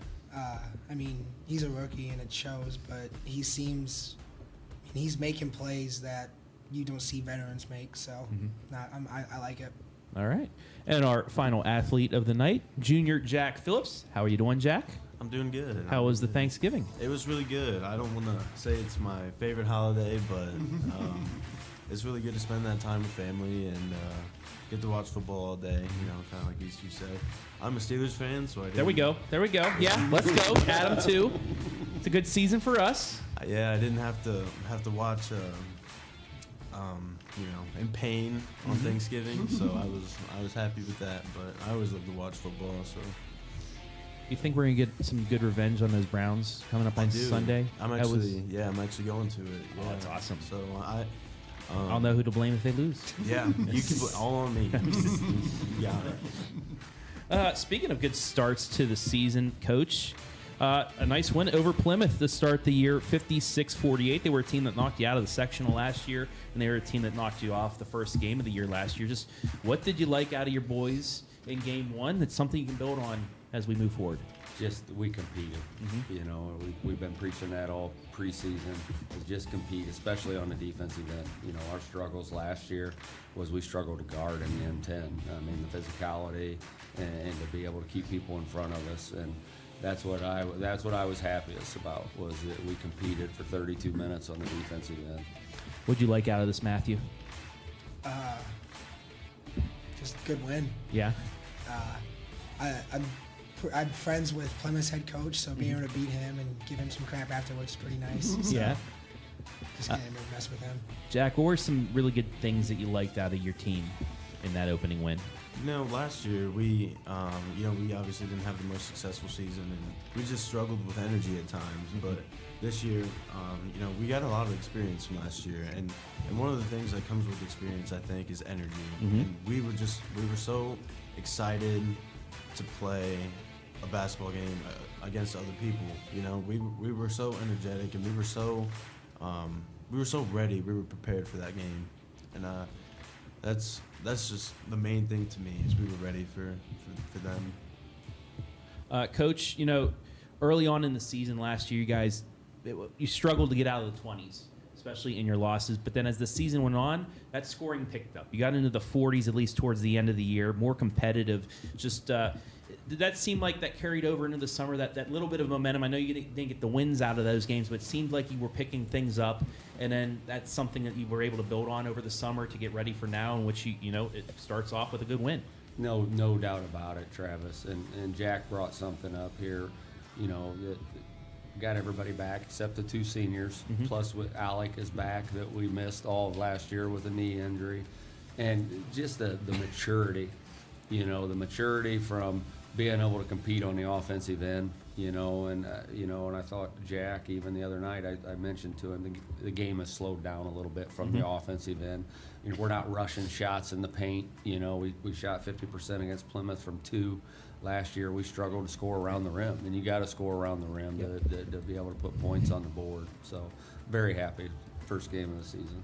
He's a rookie and it shows, but he's making plays that you don't see veterans make, so I like it. All right. And our final athlete of the night, junior Jack Phillips. How are you doing, Jack? I'm doing good. How was the Thanksgiving? It was really good. I don't want to say it's my favorite holiday, but it's really good to spend that time with family and get to watch football all day, kind of like you said. I'm a Steelers fan, so I didn't... There we go. Yeah, let's go. Adam, too. It's a good season for us. Yeah, I didn't have to watch, in pain on Thanksgiving, so I was happy with that, but I always love to watch football, so... You think we're going to get some good revenge on those Browns coming up on Sunday? I'm actually going to it. Yeah. Oh, that's awesome. So I'll know who to blame if they lose. Yeah, you can put all on me. You got it. Speaking of good starts to the season, Coach, a nice win over Plymouth to start the year, 56-48. They were a team that knocked you out of the sectional last year, and they were a team that knocked you off the first game of the year last year. Just what did you like out of your boys in game one? That's something you can build on as we move forward. Just we competed. We've been preaching that all preseason. Is just compete, especially on the defensive end. Our struggles last year was we struggled to guard in the M10. The physicality and to be able to keep people in front of us, and that's what I was happiest about, was that we competed for 32 minutes on the defensive end. What'd you like out of this, Matthew? Just a good win. Yeah. I'm friends with Plymouth's head coach, so being able to beat him and give him some crap afterwards is pretty nice. So Yeah. Just getting to mess with him. Jack, what were some really good things that you liked out of your team in that opening win? Last year we obviously didn't have the most successful season, and we just struggled with energy at times. But this year, we got a lot of experience from last year, and one of the things that comes with experience, I think, is energy. And we were so excited to play a basketball game against other people. We were so energetic, and we were so ready. We were prepared for that game, and that's just the main thing to me, is we were ready for them. Coach, early on in the season last year, you guys, you struggled to get out of the 20s, especially in your losses. But then as the season went on, that scoring picked up. You got into the 40s, at least towards the end of the year, more competitive. Just did that seem like that carried over into the summer, that little bit of momentum? I know you didn't get the wins out of those games, but it seemed like you were picking things up, and then that's something that you were able to build on over the summer to get ready for now, in which it starts off with a good win. No doubt about it, Travis. And Jack brought something up here, that got everybody back except the two seniors, plus with Alec is back, that we missed all of last year with a knee injury. And just the maturity, the maturity from being able to compete on the offensive end, and I thought Jack, even the other night, I mentioned to him the game has slowed down a little bit from the offensive end. We're not rushing shots in the paint. We shot 50% against Plymouth from 2. Last year we struggled to score around the rim, and you got to score around the rim to be able to put points on the board. So very happy, first game of the season.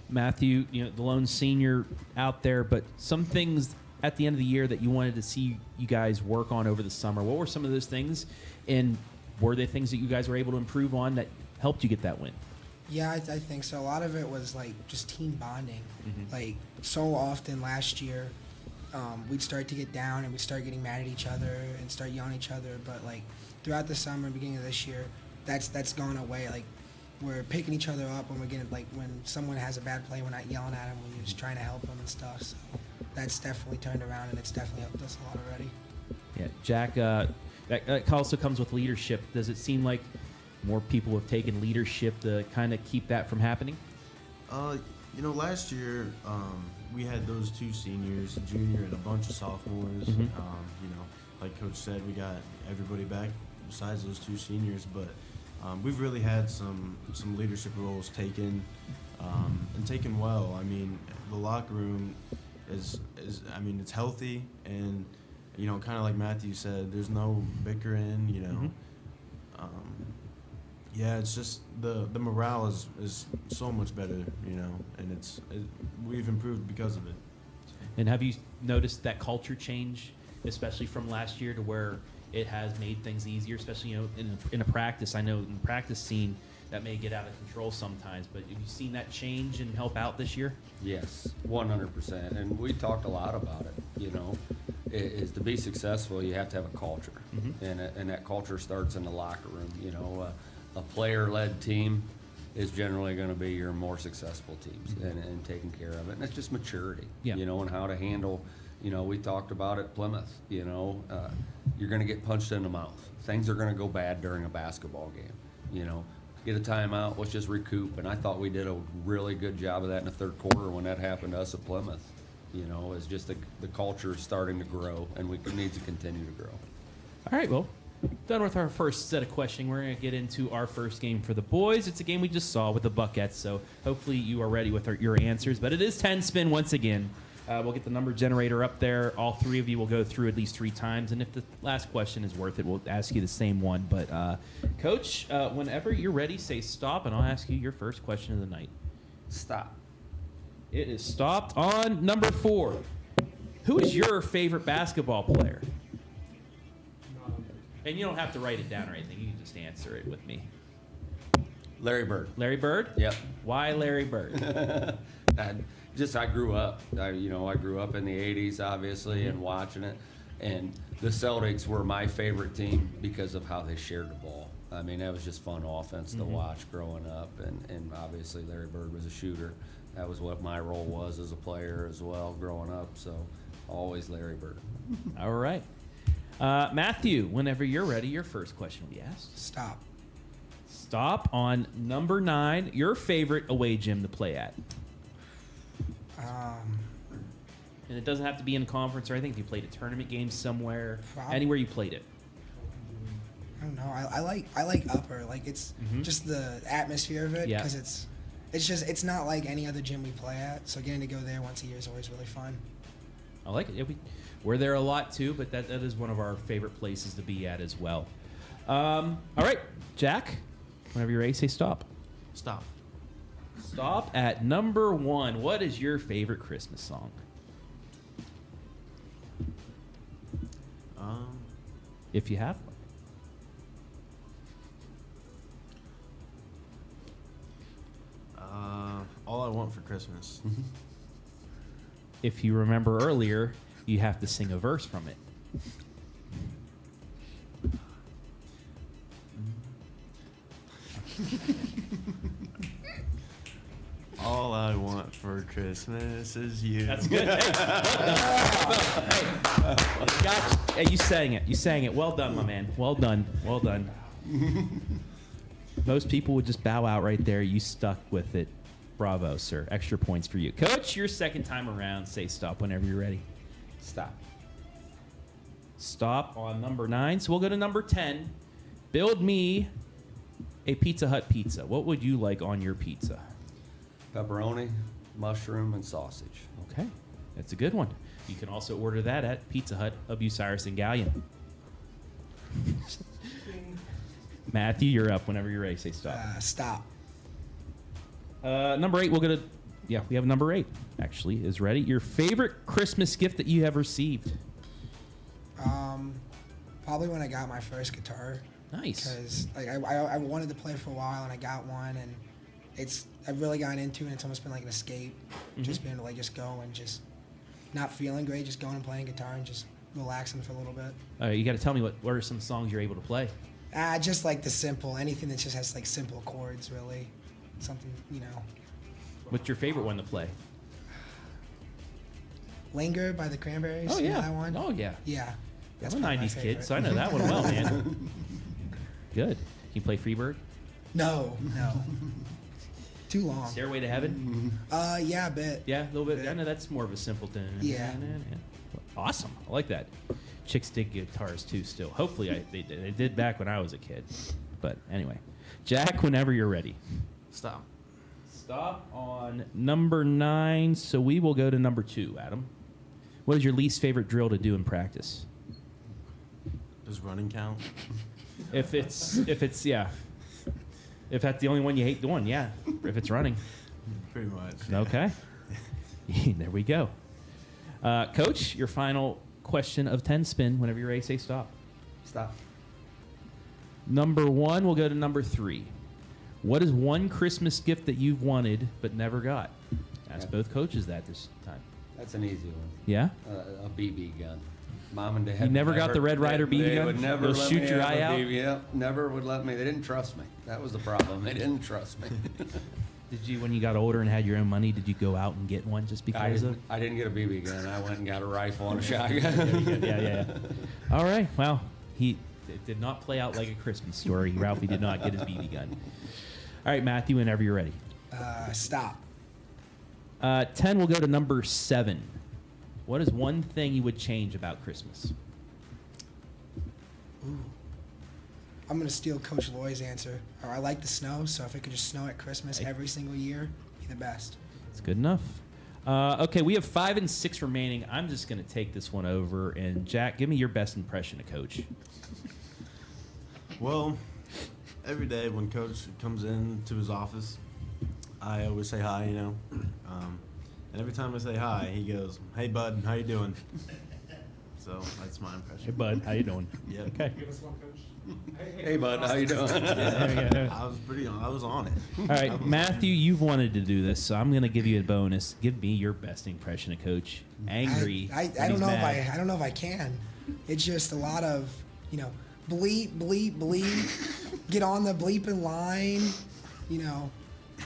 Matthew, the lone senior out there, but some things at the end of the year that you wanted to see you guys work on over the summer? What were some of those things, and were there things that you guys were able to improve on that helped you get that win? Yeah, I think so. A lot of it was like just team bonding. Like so often last year, we'd start to get down and we'd start getting mad at each other and start yelling at each other. But like throughout the summer, beginning of this year, that's gone away. Like we're picking each other up when we're getting like when someone has a bad play, we're not yelling at them. We're just trying to help them and stuff. So that's definitely turned around and it's definitely helped us a lot already. Yeah, Jack. That also comes with leadership. Does it seem like more people have taken leadership to kind of keep that from happening? Last year we had those 2 seniors, a junior and a bunch of sophomores. Like Coach said, we got everybody back besides those 2 seniors, but we've really had some leadership roles taken and taken well. I mean, the locker room is it's healthy, and kind of like Matthew said, there's no bickering. Yeah, it's just the morale is so much better, and we've improved because of it. And have you noticed that culture change, especially from last year, to where it has made things easier, especially in a practice? I know in the practice scene that may get out of control sometimes, but have you seen that change and help out this year? Yes, 100%. And we talked a lot about it. Is to be successful, you have to have a culture, and that culture starts in the locker room. A player-led team is generally going to be your more successful teams, and taking care of it. And it's just maturity, and how to handle. We talked about it, Plymouth. You're going to get punched in the mouth. Things are going to go bad during a basketball game. Get a timeout. Let's just recoup. And I thought we did a really good job of that in the third quarter when that happened to us at Plymouth. It's just the culture is starting to grow, and we need to continue to grow. All right, well, done with our first set of questioning. We're going to get into our first game for the boys. It's a game we just saw with the Buckettes, so hopefully you are ready with your answers. But it is 10 spin once again. We'll get the number generator up there. All 3 of you will go through at least 3 times, and if the last question is worth it, we'll ask you the same one. But, Coach, whenever you're ready, say stop, and I'll ask you your first question of the night. Stop. It is stopped on number 4. Who is your favorite basketball player? And you don't have to write it down or anything. You can just answer it with me. Larry Bird. Larry Bird? Yep. Why Larry Bird? I grew up. I grew up in the 80s, obviously, and watching it. And the Celtics were my favorite team because of how they shared the ball. I mean, that was just fun offense to watch growing up. And obviously, Larry Bird was a shooter. That was what my role was as a player as well growing up. So, always Larry Bird. All right. Matthew, whenever you're ready, your first question will be asked. Stop. Stop on number 9, your favorite away gym to play at. And it doesn't have to be in a conference or anything. If you played a tournament game somewhere, anywhere you played it. I don't know. I like Upper. Like it's just the atmosphere of it because it's not like any other gym we play at. So getting to go there once a year is always really fun. I like it. Yeah, we're there a lot too, but that is one of our favorite places to be at as well. All right, Jack, whenever you're ready, say stop. Stop. Stop at number 1. What is your favorite Christmas song? If you have one. All I Want for Christmas. If you remember earlier, you have to sing a verse from it. All I want for Christmas is you. That's good. Hey, you sang it. You sang it. Well done, my man. Well done. Well done. Most people would just bow out right there. You stuck with it. Bravo, sir. Extra points for you. Coach, your second time around. Say stop whenever you're ready. Stop. Stop on number 9. So we'll go to number 10. Build me a Pizza Hut pizza. What would you like on your pizza? Pepperoni, mushroom, and sausage. Okay. That's a good one. You can also order that at Pizza Hut of Bucyrus and Gallion. Matthew, you're up whenever you're ready. Say stop. Stop. Number 8, we'll go to yeah, we have number 8, actually, is ready. Your favorite Christmas gift that you have received? Probably when I got my first guitar. Nice. Because like I wanted to play for a while and I got one and I've really gotten into it and it's almost been like an escape. Just being able to like just go and just not feeling great, just going and playing guitar and just relaxing for a little bit. You got to tell me what are some songs you're able to play? Just like the simple, anything that just has like simple chords really. Something, you know. What's your favorite one to play? Linger by the Cranberries. Oh, You know yeah. that one? Oh, yeah. Yeah. I'm a probably my 90s kid, favorite. so I know that one well, man. Good. Can you play Freebird? No. Too long. Stairway to Heaven? Yeah, a bit. Yeah, a little bit. I know that's more of a simple thing. Yeah. Awesome. I like that. Chicks dig guitars too still. Hopefully they did back when I was a kid. But anyway. Jack, whenever you're ready. Stop. Stop on number 9. So we will go to number 2, Adam. What is your least favorite drill to do in practice? Does running count? If it's yeah. If that's the only one you hate doing, yeah. If it's running. Pretty much. Okay. There we go. Coach, your final question of 10 spin. Whenever you're ready, say stop. Stop. Number 1, we'll go to number 3. What is one Christmas gift that you've wanted but never got? Ask both coaches that this time. That's an easy one. Yeah? A BB gun. Mom and Dad. You never got the Red Ryder BB They gun? would never They'll let shoot me your have eye a out? BB. Yep, never would let me. They didn't trust me. That was the problem. They didn't trust me. Did you, when you got older and had your own money, did you go out and get one just because of? I didn't get a BB gun. I went and got a rifle and a shotgun. Yeah. All right. Well, it did not play out like a Christmas story. Ralphie did not get his BB gun. All right, Matthew, whenever you're ready. Stop. 10 will go to number 7. What is one thing you would change about Christmas? Ooh. I'm going to steal Coach Loy's answer. I like the snow, so if it could just snow at Christmas every single year, be the best. It's good enough. Okay, we have 5 and 6 remaining. I'm just going to take this one over. And, Jack, give me your best impression of Coach. Well, every day when Coach comes in to his office, I always say hi, you know. And every time I say hi, he goes, "Hey, bud, how you doing?" So that's my impression. Hey, bud, how you doing? Yeah. Okay. Give us one, Coach. Hey, bud, how you doing? I was on it. All right, Matthew, you've wanted to do this, so I'm going to give you a bonus. Give me your best impression of Coach. Angry. I don't know I don't know if I can. It's just a lot of, you know, bleep, bleep, bleep. Get on the bleeping line. You know,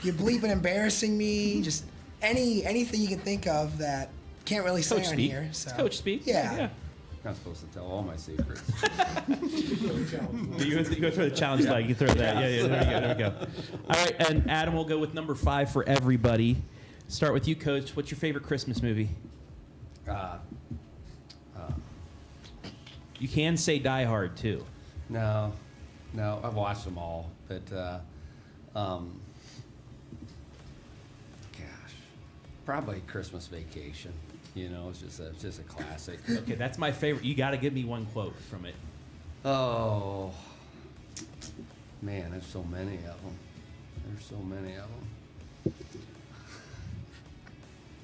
you're bleeping embarrassing me. Just anything you can think of that can't really say Coach on speak. here. So. Coach speak. Yeah. Not supposed to tell all my secrets. You go throw the challenge flag. You throw that. Yeah. There we go. All right, and Adam will go with number 5 for everybody. Start with you, Coach. What's your favorite Christmas movie? You can say Die Hard too. No, I've watched them all, but gosh, probably Christmas Vacation. You know, it's just a classic. Okay, that's my favorite. You got to give me one quote from it. Oh, man, there's so many of them.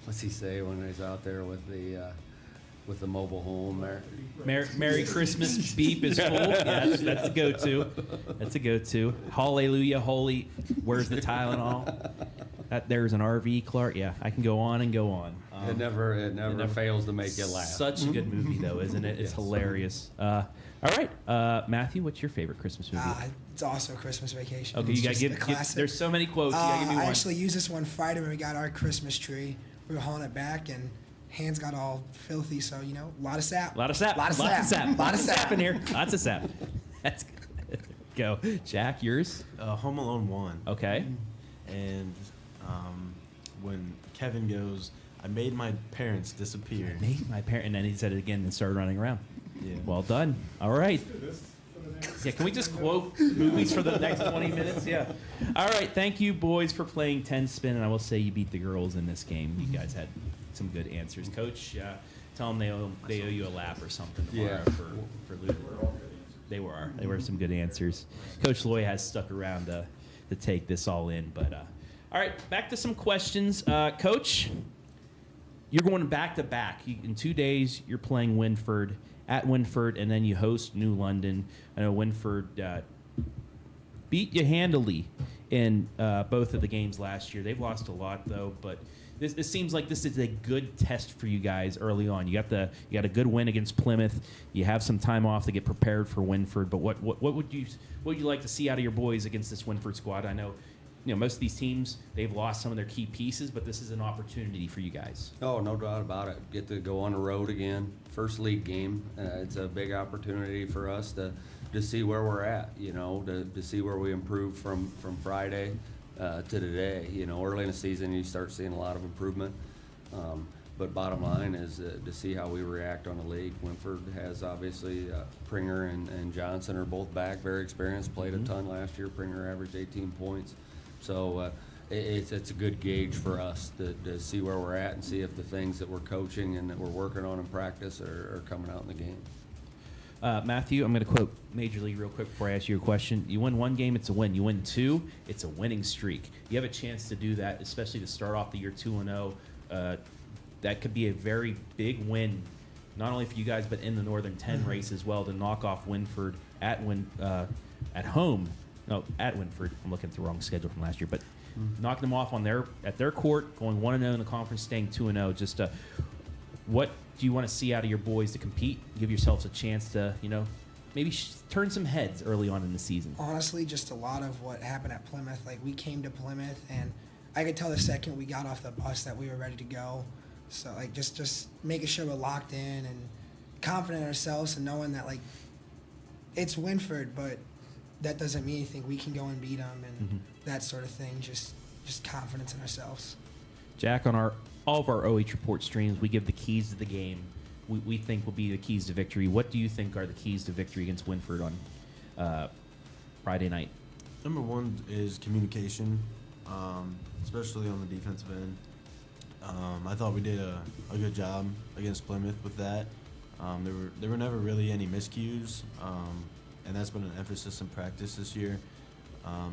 What's he say when he's out there with the mobile home there? Merry Christmas beep is full. Yeah, that's a go-to. That's a go-to. Hallelujah, holy. Where's the Tylenol? There's an RV, Clark. Yeah, I can go on and go on. It never fails to make you laugh. Such a good movie, though, isn't it? It's hilarious. All right, Matthew, what's your favorite Christmas movie? It's also Christmas Vacation. Okay, It's you gotta just a give. classic. There's so many quotes. You gotta give me I one. actually used this one Friday when we got our Christmas tree. We were hauling it back and hands got all filthy, so you know, a lot of sap. A lot of sap. Lot of sap in here. Lots of sap. That's good. Go, Jack. Yours. Home Alone 1. Okay. And when Kevin goes, "I made my parents disappear." Made my parent, and then he said it again and started running around. Yeah. Well done. All right. Yeah, can we just quote movies for the next 20 minutes? Yeah. All right. Thank you, boys, for playing 10 spin, and I will say you beat the girls in this game. You guys had some good answers. Coach, tell them they owe you a lap or something tomorrow for losing. They were some good answers. Coach Loy has stuck around to take this all in, but. All right, back to some questions. Coach, you're going back-to-back. In 2 days, you're playing Winford at Winford, and then you host New London. I know Winford beat you handily in both of the games last year. They've lost a lot, though, but this seems like this is a good test for you guys early on. You got a good win against Plymouth. You have some time off to get prepared for Winford. But what would you like to see out of your boys against this Winford squad? I know, most of these teams, they've lost some of their key pieces, but this is an opportunity for you guys. Oh, no doubt about it. Get to go on the road again. First league game. It's a big opportunity for us to see where we're at, to see where we improved from Friday to today. Early in the season, you start seeing a lot of improvement. But bottom line is to see how we react on the league. Winford has obviously Pringer and Johnson are both back, very experienced, played a ton last year. Pringer averaged 18 points. So it's a good gauge for us to see where we're at and see if the things that we're coaching and that we're working on in practice are coming out in the game. Matthew, I'm going to quote Major League real quick before I ask you a question. You win one game, it's a win. You win two, it's a winning streak. You have a chance to do that, especially to start off the year 2-0. That could be a very big win, not only for you guys, but in the Northern 10 race as well, to knock off Winford at home. No, at Winford. I'm looking at the wrong schedule from last year, but knocking them off at their court, going 1-0 in the conference, staying 2-0. Just what do you want to see out of your boys to compete? Give yourselves a chance to, maybe turn some heads early on in the season. Honestly, just a lot of what happened at Plymouth. Like, we came to Plymouth, and I could tell the second we got off the bus that we were ready to go. So, like, just making sure we're locked in and confident in ourselves and knowing that, like, it's Winford, but that doesn't mean anything. We can go and beat them and that sort of thing. Just confidence in ourselves. Jack, on all of our OH Report streams, we give the keys to the game we think will be the keys to victory. What do you think are the keys to victory against Winford on Friday night? Number one is communication, especially on the defensive end. I thought we did a good job against Plymouth with that. There were never really any miscues, and that's been an emphasis in practice this year.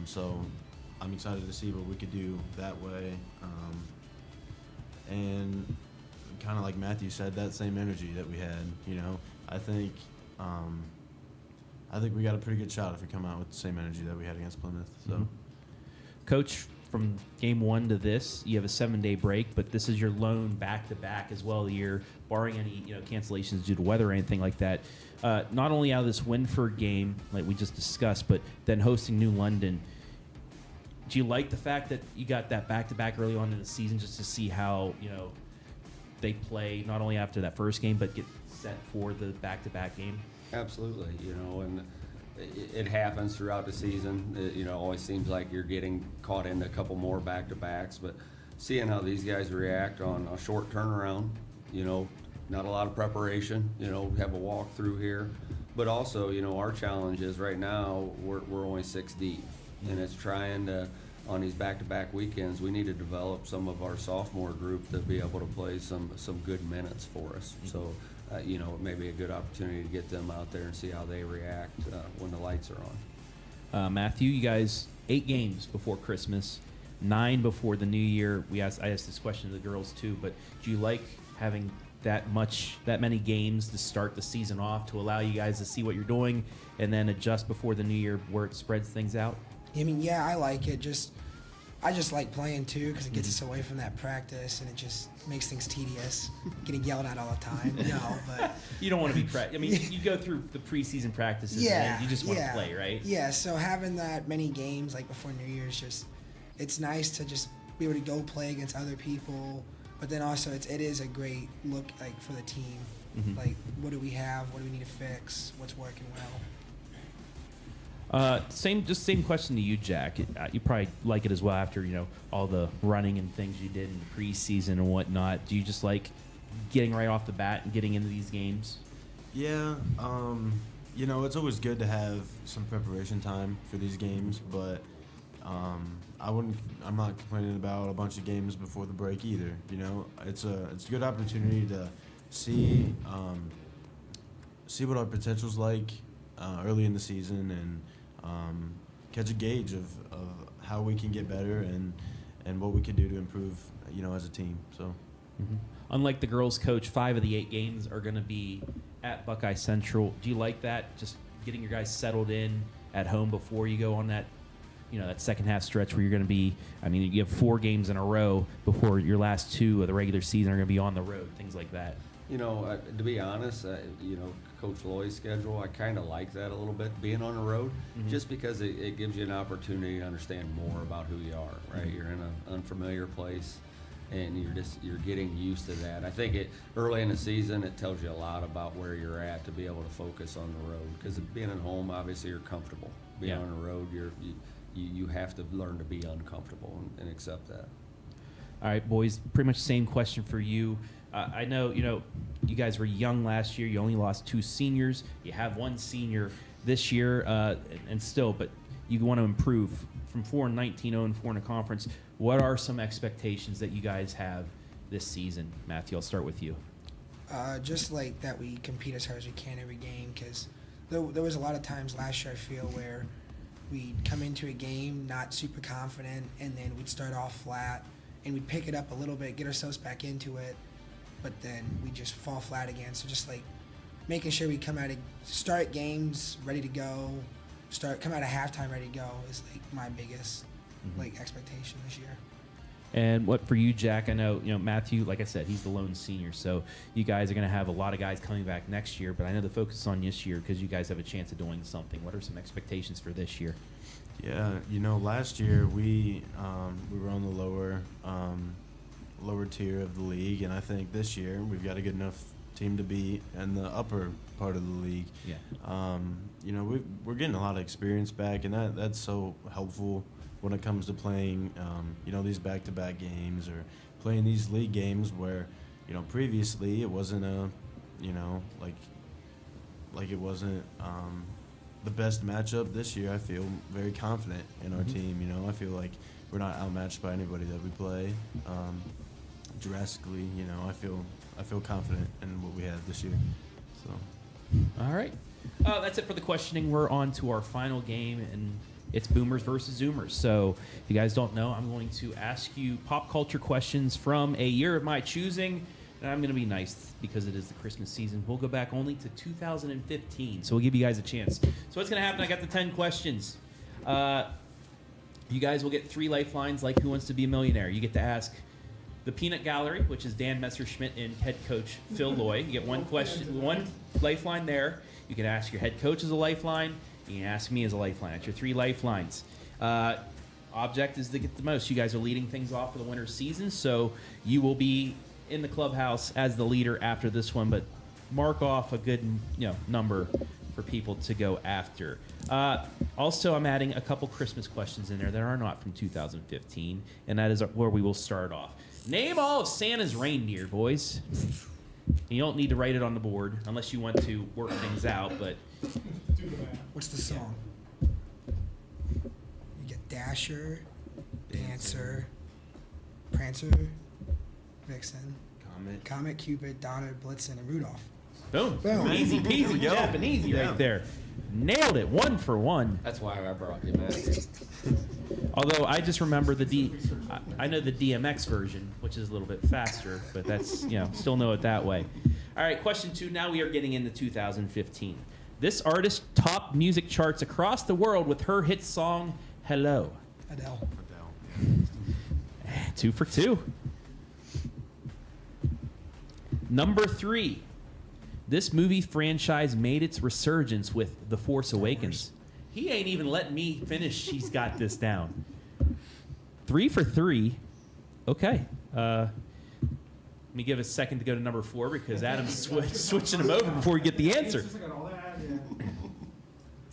So I'm excited to see what we could do that way. And kind of like Matthew said, that same energy that we had, I think we got a pretty good shot if we come out with the same energy that we had against Plymouth. So, Coach, from game one to this, you have a 7-day break, but this is your lone back-to-back as well year, barring any cancellations due to weather or anything like that. Not only out of this Winford game, like we just discussed, but then hosting New London. Do you like the fact that you got that back-to-back early on in the season just to see how they play not only after that first game but get set for the back-to-back game? Absolutely, and it happens throughout the season. It always seems like you're getting caught into a couple more back-to-backs, but seeing how these guys react on a short turnaround, not a lot of preparation, have a walk through here, but also, our challenge is right now we're only 6 deep, and it's trying to, on these back-to-back weekends, we need to develop some of our sophomore group to be able to play some good minutes for us. So, it may be a good opportunity to get them out there and see how they react when the lights are on. Matthew, you guys, 8 games before Christmas, 9 before the New Year. I asked this question to the girls too, but do you like having that many games to start the season off to allow you guys to see what you're doing and then adjust before the New Year where it spreads things out? I mean, yeah, I like it. I just like playing too because it gets us away from that practice and it just makes things tedious. Getting yelled at all the time. No, but you don't want to be I mean, you go through the preseason practices and you just want to play, right? Yeah. So having that many games like before New Year's, it's nice to just be able to go play against other people. But then also it is a great look like for the team. Like, what do we have? What do we need to fix? What's working well? Same question to you, Jack. You probably like it as well after all the running and things you did in the preseason and whatnot. Do you just like getting right off the bat and getting into these games? Yeah, it's always good to have some preparation time for these games, but I'm not complaining about a bunch of games before the break either. It's a good opportunity to see what our potential's like early in the season and catch a gauge of how we can get better and what we could do to improve, as a team. So. Unlike the girls' coach, 5 of the 8 games are going to be at Buckeye Central. Do you like that? Just getting your guys settled in at home before you go on that, that second half stretch where you're going to be. I mean, you have 4 games in a row before your last 2 of the regular season are going to be on the road. Things like that. To be honest, Coach Loy's schedule, I kind of like that a little bit, being on the road, just because it gives you an opportunity to understand more about who you are, right? You're in an unfamiliar place, and you're getting used to that. I think early in the season, it tells you a lot about where you're at to be able to focus on the road, because being at home, obviously, you're comfortable. Being on the road, you have to learn to be uncomfortable and accept that. All right, boys, pretty much the same question for you. I know, you guys were young last year. You only lost 2 seniors. You have 1 senior this year, and still, but you want to improve from 4-19, 0-4 in a conference. What are some expectations that you guys have this season? Matthew, I'll start with you. Just like that we compete as hard as we can every game, because there was a lot of times last year, I feel, where we'd come into a game not super confident, and then we'd start off flat, and we'd pick it up a little bit, get ourselves back into it, but then we just fall flat again. So just like making sure we start games ready to go, come out of halftime ready to go is like my biggest expectation this year. And what for you, Jack? I know, Matthew, like I said, he's the lone senior, so you guys are going to have a lot of guys coming back next year, but I know the focus is on this year because you guys have a chance of doing something. What are some expectations for this year? Yeah, last year we were on the lower tier of the league, and I think this year we've got a good enough team to be in the upper part of the league. Yeah. We're getting a lot of experience back, and that's so helpful when it comes to playing, these back-to-back games or playing these league games where, previously it wasn't like it wasn't the best matchup. This year I feel very confident in our team. I feel like we're not outmatched by anybody that we play. Drastically, I feel confident in what we have this year. So, all right, that's it for the questioning. We're on to our final game, and it's Boomers versus Zoomers. So, if you guys don't know, I'm going to ask you pop culture questions from a year of my choosing, and I'm going to be nice because it is the Christmas season. We'll go back only to 2015, so we'll give you guys a chance. So, what's going to happen? I got the 10 questions. You guys will get 3 lifelines, like Who Wants to Be a Millionaire. You get to ask the Peanut Gallery, which is Dan Messerschmidt and head coach Phil Loy. You get 1 question, 1 lifeline there. You can ask your head coach as a lifeline. You can ask me as a lifeline. That's your 3 lifelines. Object is to get the most. You guys are leading things off for the winter season, so you will be in the clubhouse as the leader after this one, but mark off a good number for people to go after. Also, I'm adding a couple Christmas questions in there that are not from 2015, and that is where we will start off. Name all of Santa's reindeer, boys. You don't need to write it on the board unless you want to work things out, but... What's the song? You get Dasher, Dancer, Prancer, Vixen, Comet, Cupid, Donner, Blitzen, and Rudolph. Boom. Boom. Easy peasy, Japanese right there. Nailed it, 1 for 1. That's why I brought you, Matt. Although I just remember I know the DMX version, which is a little bit faster, but that's, still know it that way. All right, question 2. Now we are getting into 2015. This artist topped music charts across the world with her hit song, Hello. Adele. 2 for 2. Number 3. This movie franchise made its resurgence with The Force Awakens. He ain't even letting me finish. She's got this down. 3 for 3. Okay. Let me give a second to go to number 4 because Adam's switching them over before we get the answer.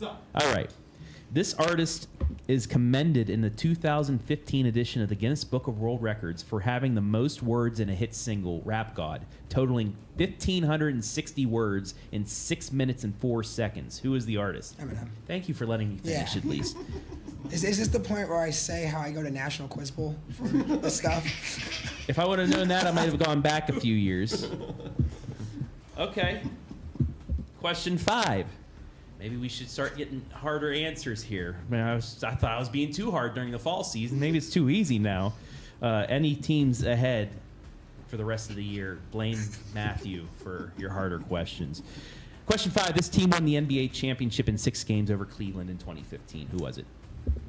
All right. This artist is commended in the 2015 edition of the Guinness Book of World Records for having the most words in a hit single, Rap God, totaling 1,560 words in 6 minutes and 4 seconds. Who is the artist? Eminem. Thank you for letting me finish at least. Is this the point where I say how I go to National Quiz Bowl for the stuff? If I would have known that, I might have gone back a few years. Okay. Question 5. Maybe we should start getting harder answers here. I thought I was being too hard during the fall season. Maybe it's too easy now. Any teams ahead for the rest of the year, blame Matthew for your harder questions. Question 5. This team won the NBA championship in 6 games over Cleveland in 2015. Who was it?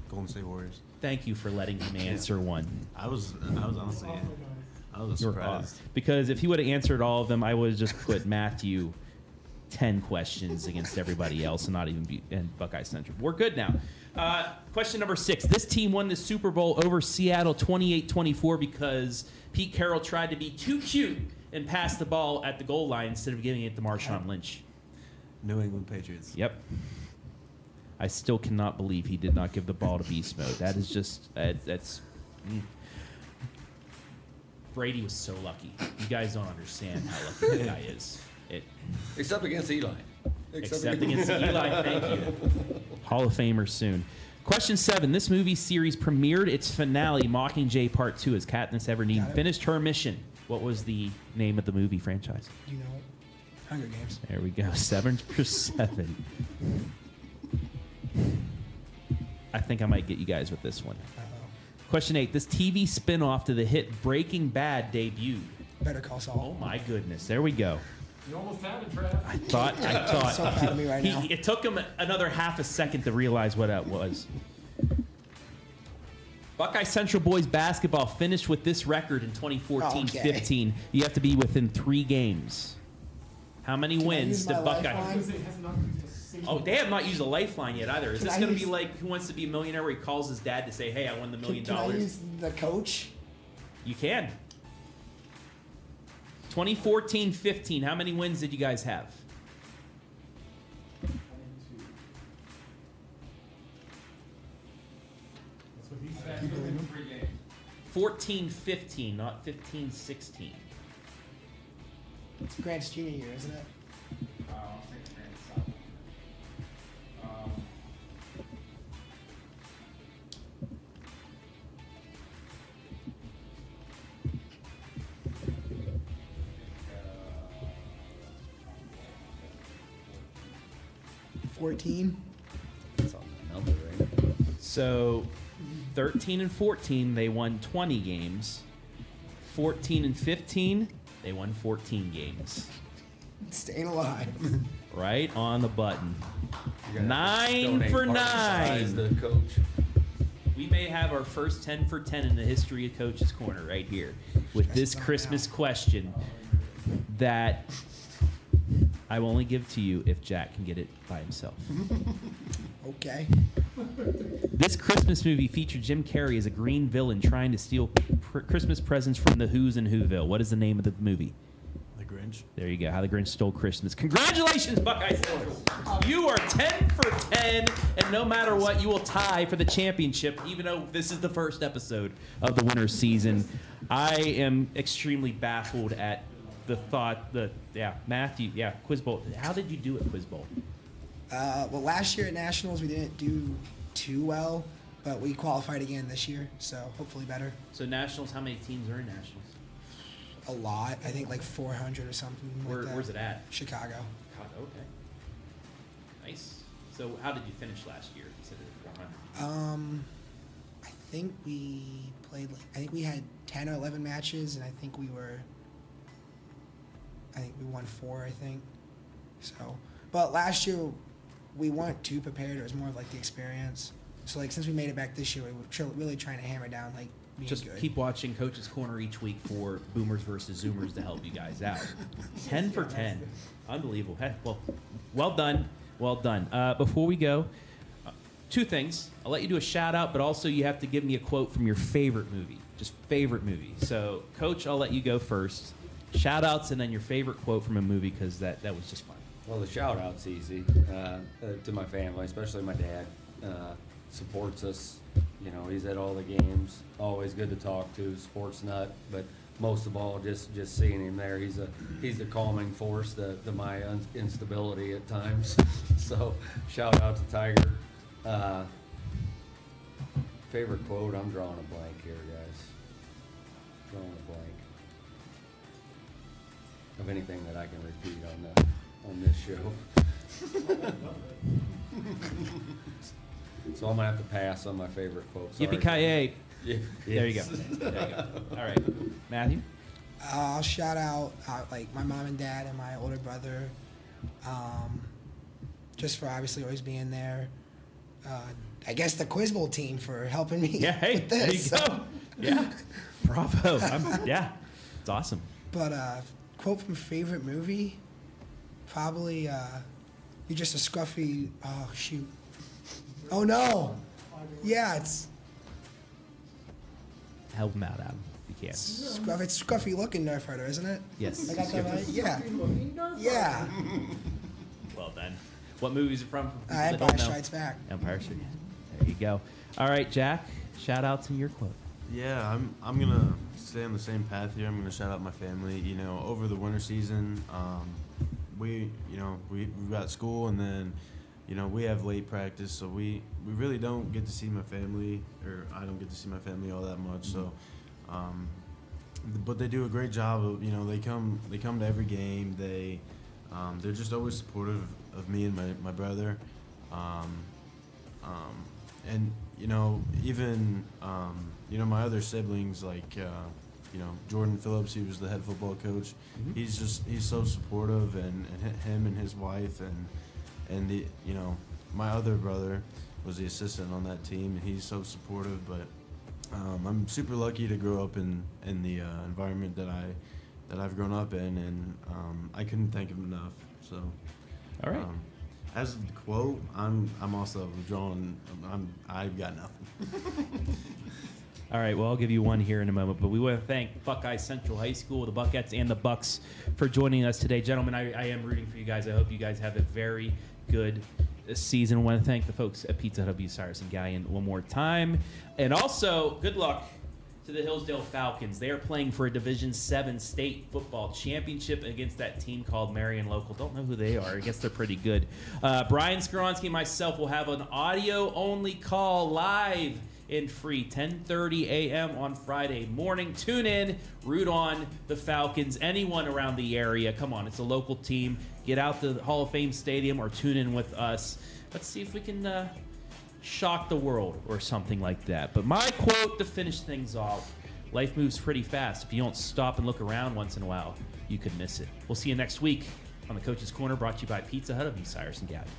Golden State Warriors. Thank you for letting him answer one. I was honestly, I was You're surprised. because if he would have answered all of them, I would have just put Matthew 10 questions against everybody else and not even be and Buckeye Central. We're good now. Question number 6. This team won the Super Bowl over Seattle 28-24 because Pete Carroll tried to be too cute and pass the ball at the goal line instead of giving it to Marshawn Lynch. New England Patriots. Yep. I still cannot believe he did not give the ball to Beast Mode. That is just that's. Brady was so lucky. You guys don't understand how lucky that guy is. Except against Eli. Except against Eli, thank you. Hall of Famer soon. Question 7. This movie series premiered its finale, Mockingjay Part 2, as Katniss Everdeen finished her mission. What was the name of the movie franchise? You know it. Hunger Games. There we go. 7 for 7. I think I might get you guys with this one. Question 8. This TV spinoff to the hit Breaking Bad debuted. Better Call Saul. Oh my goodness. There we go. You almost have it, Trav. I thought. So proud of me right now. It took him another half a second to realize what that was. Buckeye Central boys basketball finished with this record in 2014-15. You have to be within 3 games. How many wins did Buckeye? Oh, they have not used a lifeline yet either. Is this going to be like Who Wants to Be a Millionaire where he calls his dad to say, hey, I won the $1 million? Can I use the coach? You can. 2014-15, how many wins did you guys have? 14-15, not 15-16. It's Grant's junior year, isn't it? I'll take Grant's side. 14. That's on the number, right? So 13 and 14, they won 20 games. 14 and 15, they won 14 games. Staying alive. Right on the button. You're gonna have to 9 donate for part of the size 9. to the coach. We may have our first 10 for 10 in the history of Coach's Corner right here with this Christmas question that I will only give to you if Jack can get it by himself. Okay. This Christmas movie featured Jim Carrey as a green villain trying to steal Christmas presents from the Who's in Whoville. What is the name of the movie? The Grinch. There you go. How the Grinch Stole Christmas. Congratulations, Buckeye Central. You are 10 for 10, and no matter what, you will tie for the championship, even though this is the first episode of the winter season. I am extremely baffled at the thought that, Matthew, Quiz Bowl. How did you do at Quiz Bowl? Well, last year at Nationals, we didn't do too well, but we qualified again this year, so hopefully better. So Nationals, how many teams are in Nationals? A lot. I think like 400 or something like that. Where's it at? Chicago. Okay. Nice. So how did you finish last year? You said it was 400. I think we played I think we had 10 or 11 matches, and I think we won 4, I think. So, but last year we weren't too prepared. It was more of like the experience. So like since we made it back this year, we were really trying to hammer down like being Just good. keep watching Coach's Corner each week for Boomers versus Zoomers to help you guys out. 10 for 10. Unbelievable. Hey, well done. Well done. Before we go, 2 things. I'll let you do a shout out, but also you have to give me a quote from your favorite movie. Just favorite movie. So, Coach, I'll let you go first. Shout outs and then your favorite quote from a movie because that was just fun. Well, the shout out's easy to my family, especially my dad. Supports us. You know, he's at all the games. Always good to talk to. Sports nut, but most of all, just seeing him there, he's the calming force to my instability at times. So, shout out to Tiger. Favorite quote? I'm drawing a blank here, guys. Drawing a blank of anything that I can repeat on this show. So I'm gonna have to pass on my favorite quote. Sorry. Yippee-ki-yay. Yeah. There you go. There you go. All right. Matthew? I'll shout out like my mom and dad and my older brother, just for obviously always being there. I guess the Quiz Bowl team for helping me. Yeah, hey, with this. there you go. Yeah. Bravo. Yeah. It's awesome. But quote from favorite movie, probably you're just a scruffy. Oh shoot. Oh no. Yeah, it's Help him out, Adam, if you can. scruffy. It's scruffy looking Nerf herder, isn't it? Yes. I got that right. Yeah. Yeah. Well done. What movie is it from? For people that Empire don't know? Strikes Back. Empire Strikes. There you go. All right, Jack. Shout out to your quote. Yeah, I'm gonna stay on the same path here. I'm gonna shout out my family. You know, over the winter season, we've got school, and then, you know, we have late practice, so we really don't get to see my family, or I don't get to see my family all that much. So, but they do a great job of, you know, they come to every game. They're just always supportive of me and my brother, and you know, even you know, my other siblings, like you know, Jordan Phillips, he was the head football coach. He's so supportive, and him and his wife, and the, you know, my other brother was the assistant on that team, and he's so supportive. But I'm super lucky to grow up in the environment that I've grown up in, and I couldn't thank him enough. So, All right. As the quote, I'm also drawn. I've got nothing. All right, well, I'll give you one here in a moment, but we want to thank Buckeye Central High School, the Buckettes, and the Bucks for joining us today. Gentlemen, I am rooting for you guys. I hope you guys have a very good season. I want to thank the folks at Pizza Hut, Cyrus and Gallion one more time. And also, good luck to the Hillsdale Falcons. They are playing for a Division VII state football championship against that team called Marion Local. Don't know who they are. I guess they're pretty good. Brian Skoronsky and myself will have an audio-only call live and free, 10:30 a.m. on Friday morning. Tune in, root on the Falcons. Anyone around the area, come on, it's a local team. Get out to the Hall of Fame Stadium or tune in with us. Let's see if we can shock the world or something like that. But my quote to finish things off: life moves pretty fast. If you don't stop and look around once in a while, you could miss it. We'll see you next week on the Coach's Corner, brought to you by Pizza Hut of Cyrus and Gabby.